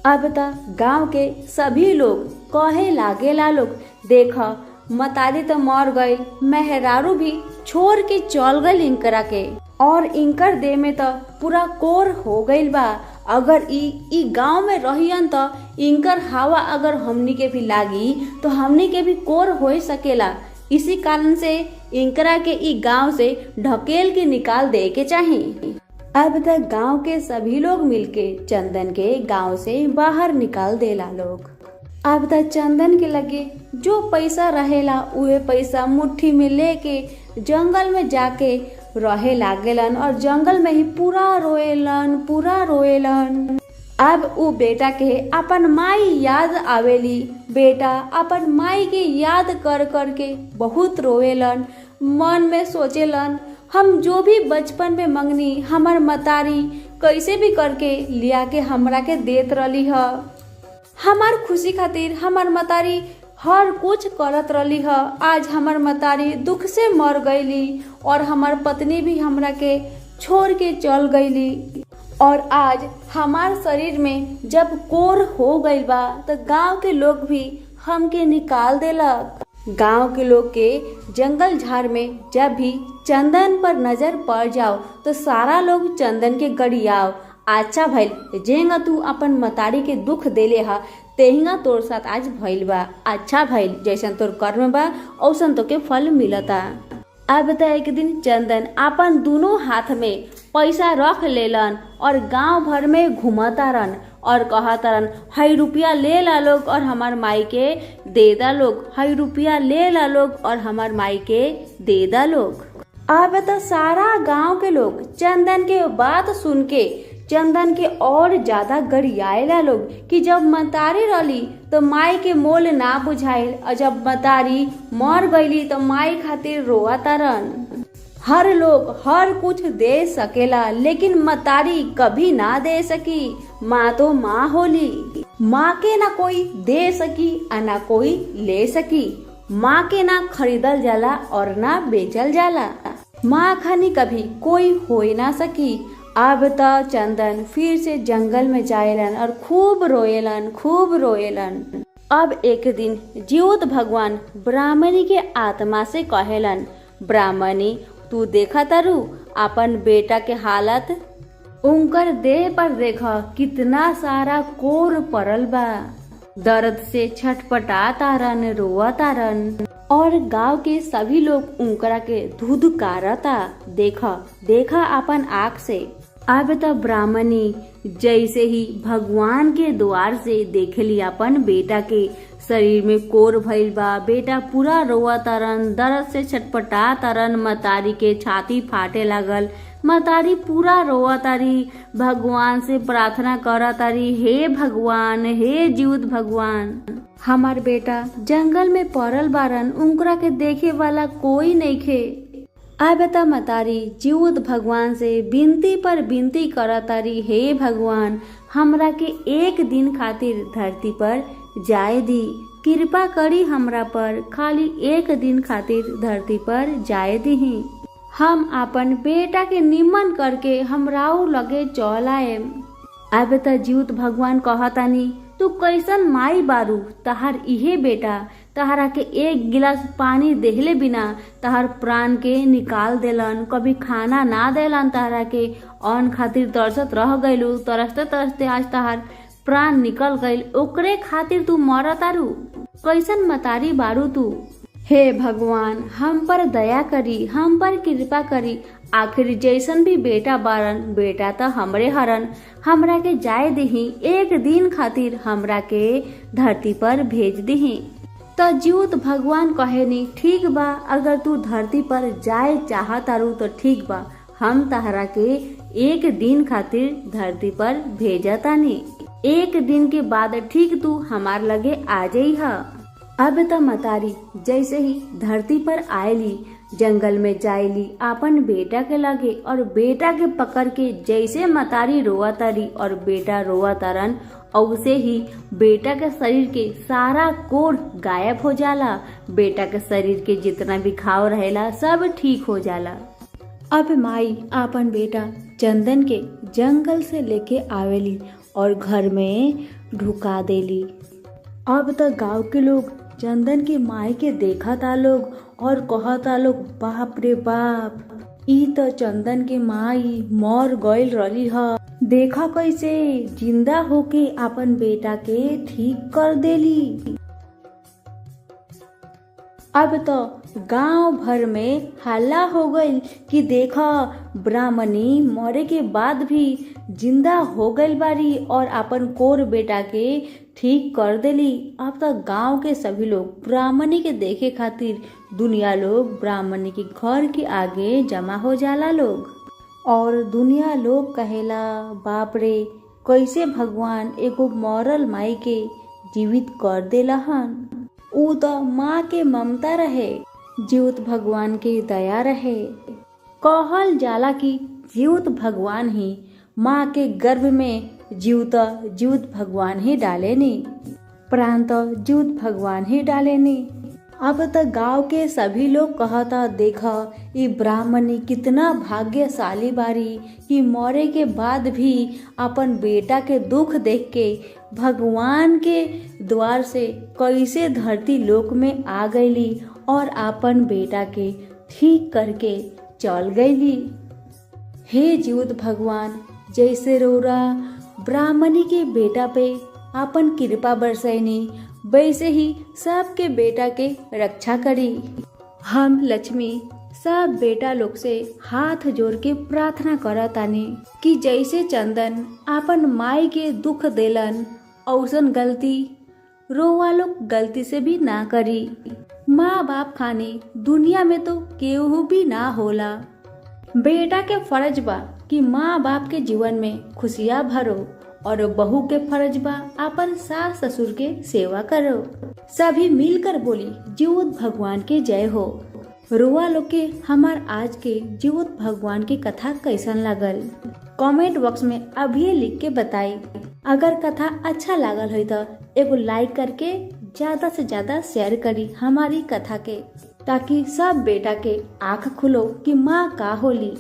अब त गांव के सभी लोग कहे लागेला लोग, देखा मतारी तो मर गई, मेहरारू भी छोड़ के चल गई इनकरा के, और इनकर देह में तो पूरा कोर हो गईल बा। अगर ई गांव में रहियन तो इनकर हवा अगर हमनी के भी लागी तो हमनी के भी कोर हो सकेला। इसी कारण से इनकरा के ई गांव से ढकेल के निकाल दे के चाहिए। अब तक गांव के सभी लोग मिलके चंदन के गांव से बाहर निकाल देला लोग। अब तक चंदन के लगे जो पैसा रहेला उहे पैसा मुट्ठी में लेके जंगल में जाके रहे लागेलन, और जंगल में ही पूरा रोएलन। अब उ बेटा के अपन माई याद आवेली। बेटा अपन माई के याद कर कर के बहुत रोएलन, मन में सोचेलन, हम जो भी बचपन में मंगनी हमर मतारी कैसे भी करके लिया के हमरा के देत रही ह। हमार खुशी खातिर हमर मतारी हर कुछ करत रही ह। आज हमर मतारी दुख से मर गईली और हमार पत्नी भी हमरा के छोड़ के चल गईली, और आज हमार शरीर में जब कोर हो गईल बा तो गांव के लोग भी हमके निकाल देलक। गांव के लोग के जंगल झाड़ में जब भी चंदन पर नजर पड़ जाओ तो सारा लोग चंदन के गड़ियाओ, अच्छा भइल जेंगा तू अपन मतारी के दुख देले हा तेहिंगा तोर साथ आज भइल बा, अच्छा भइल जैसन तोर कर्म बा औसन तो के फल मिलता। अब त एक दिन चंदन अपन दोनों हाथ में पैसा रख लेलन और गांव भर में घुमतारन और कहतारन, हई रुपया ले ला लोग और हमार माई के दे दा लोग, हई रुपया ले ला लोग और हमार माई के दे दा लोग। अब तो सारा गांव के लोग चंदन के बात सुन के चंदन के और ज्यादा गरियाएला लोग कि जब मतारी रही तो माई के मोल ना बुझाइल, और जब मतारी मर गईली तो माई खातिर रोआतारन। हर लोग हर कुछ दे सकेला लेकिन मतारी कभी ना दे सकी। माँ तो माँ होली, माँ के ना कोई दे सकी और ना कोई ले सकी। माँ के ना खरीदल जाला और ना बेचल जाला। माँ खानी कभी कोई हो ना सकी। अब तो चंदन फिर से जंगल में जाएलन और खूब रोएलन। अब एक दिन जीवत भगवान ब्राह्मणी के आत्मा से कहेलन, ब्राह्मणी तू देखा तारू अपन बेटा के हालत, उनकर देह पर देखा कितना सारा कोर पड़ल बा, दर्द से छटपटातारन, रोआतारन, और गांव के सभी लोग उनकरा के धुधकारता। देखा अपन आँख से। अब तो ब्राह्मणी जैसे ही भगवान के द्वार से देखली अपन बेटा के शरीर में कोर भइल बा, बेटा पूरा रोआतारन, दर्द से छटपटातारन, मतारी के छाती फाटे लागल, मतारी पूरा रोआतारी, भगवान से प्रार्थना करतारी, हे भगवान, हे जीवत भगवान, हमार बेटा जंगल में पड़ल बारन, उनकरा के देखे वाला कोई नइखे। अब त मतारी जीवत भगवान से विनती पर विनती करतारी, हे भगवान हमरा के एक दिन खातिर धरती पर जाए दी, कृपा करी हमरा पर, खाली एक दिन खातिर धरती पर जाए दी। हम अपन बेटा के निमन करके हमराऊ लगे चल आएम। अब त जीवत भगवान कहतानी, तू कैसन माई बारू, तहार इहे बेटा तहरा के एक गिलास पानी देहले बिना तहार प्राण के निकाल देलन, कभी खाना ना देलन, तहरा के अन्न खातिर तरसत रह गइलू, तरसते तरसते आज तहार प्राण निकल गइल, ओकरे खातिर तू मरतारू, कैसन मतारी बारू तू। हे भगवान, हम पर दया करी, हम पर कृपा करी। आखिर जैसन भी बेटा बारन, बेटा तो हमरे हरन। हमरा के जाए दही, एक दिन खातिर हमरा के धरती पर भेज दही। तो जीवत भगवान कहेनी, ठीक बा, अगर तू धरती पर जाए चाहतारू तो ठीक बा, हम तहरा के एक दिन खातिर धरती पर भेजतानी। एक दिन के बाद ठीक तू हमार लगे आ जाइहा। अब त मतारी जैसे ही धरती पर आयली, जंगल में जायली आपन बेटा के लगे और बेटा के पकड़ के जैसे मतारी रोआ तारी और बेटा रोआ तारन, औसे ही बेटा के शरीर के सारा कोढ़ गायब हो जाला। बेटा के शरीर के जितना भी घाव रहेला सब ठीक हो जाला। अब माई आपन बेटा चंदन के जंगल से लेके आवेली और घर में ढुका देली। अब तो गांव के लोग चंदन की माई के देखा था लोग और कहा था लोग, बाप रे बाप, ई तो चंदन के माई मर गईल रही है। देखा कैसे जिंदा होके अपन बेटा के ठीक कर देली। अब तो गांव भर में हल्ला हो गई कि देखा ब्राह्मणी मरे के बाद भी जिंदा हो गई बारी और अपन कोर बेटा के ठीक कर देली। अब तो गांव के सभी लोग ब्राह्मणी के देखे खातिर दुनिया लोग ब्राह्मणी के घर के आगे जमा हो जाला लोग। और दुनिया लोग कहेला, बाप रे, कैसे भगवान एगो मरल माई के जीवित कर देला हन। ऊ तो माँ के ममता रहे, जीवित भगवान के दया रहे। कहल जाला कि जीवित भगवान ही माँ के गर्भ में जीवित भगवान ही डालेनी, प्राण तो जीवित भगवान ही डालेनी। अब तो गांव के सभी लोग कहता, देखा ये ब्राह्मणी कितना भाग्यशाली बारी कि मरे के बाद भी अपन बेटा के दुख देख के भगवान के द्वार से कैसे धरती लोक में आ गईली और अपन बेटा के ठीक करके चल गईली। हे जीवित भगवान, जैसे रोरा ब्राह्मणी के बेटा पे अपन कृपा बरसैनी, वैसे ही सबके बेटा के रक्षा करी। हम लक्ष्मी सब बेटा लोग से हाथ जोड़ के प्रार्थना करतानी कि जैसे चंदन अपन माई के दुख देलन, औसन गलती रोवा लोग गलती से भी ना करी। माँ बाप खानी दुनिया में तो केहू भी ना होला। बेटा के फर्ज बा कि माँ बाप के जीवन में खुशियाँ भरो और बहू के फर्ज बा अपन सास ससुर के सेवा करो। सभी मिलकर बोली, जीवित भगवान के जय हो। रुआ लोग के हमार आज के जीवित भगवान की कथा कैसन लागल, कमेंट बॉक्स में अभी लिख के बताई। अगर कथा अच्छा लागल है तो एगो लाइक करके ज्यादा से ज्यादा शेयर करी हमारी कथा के, ताकि सब बेटा के आँख खुलो कि माँ का होली।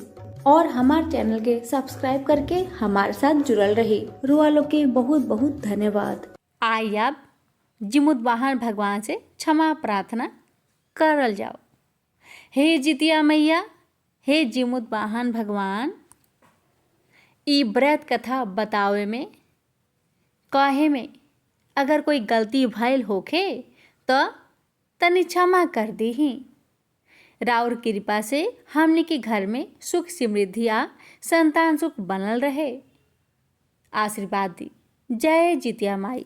और हमारे चैनल के सब्सक्राइब करके हमारे साथ जुड़ल रही। रुआ लोग के बहुत बहुत धन्यवाद। आई अब जीवित वाहन भगवान से क्षमा प्रार्थना करल जाओ। हे जितिया मैया, हे जीवित वाहन भगवान, ई व्रत कथा बतावे में कहे में अगर कोई गलती भइल होखे तो तनी क्षमा कर दीही। राउर कृपा से हमने के घर में सुख समृद्धि आ संतान सुख बनल रहे। आशीर्वाद दी। जय जितिया माई।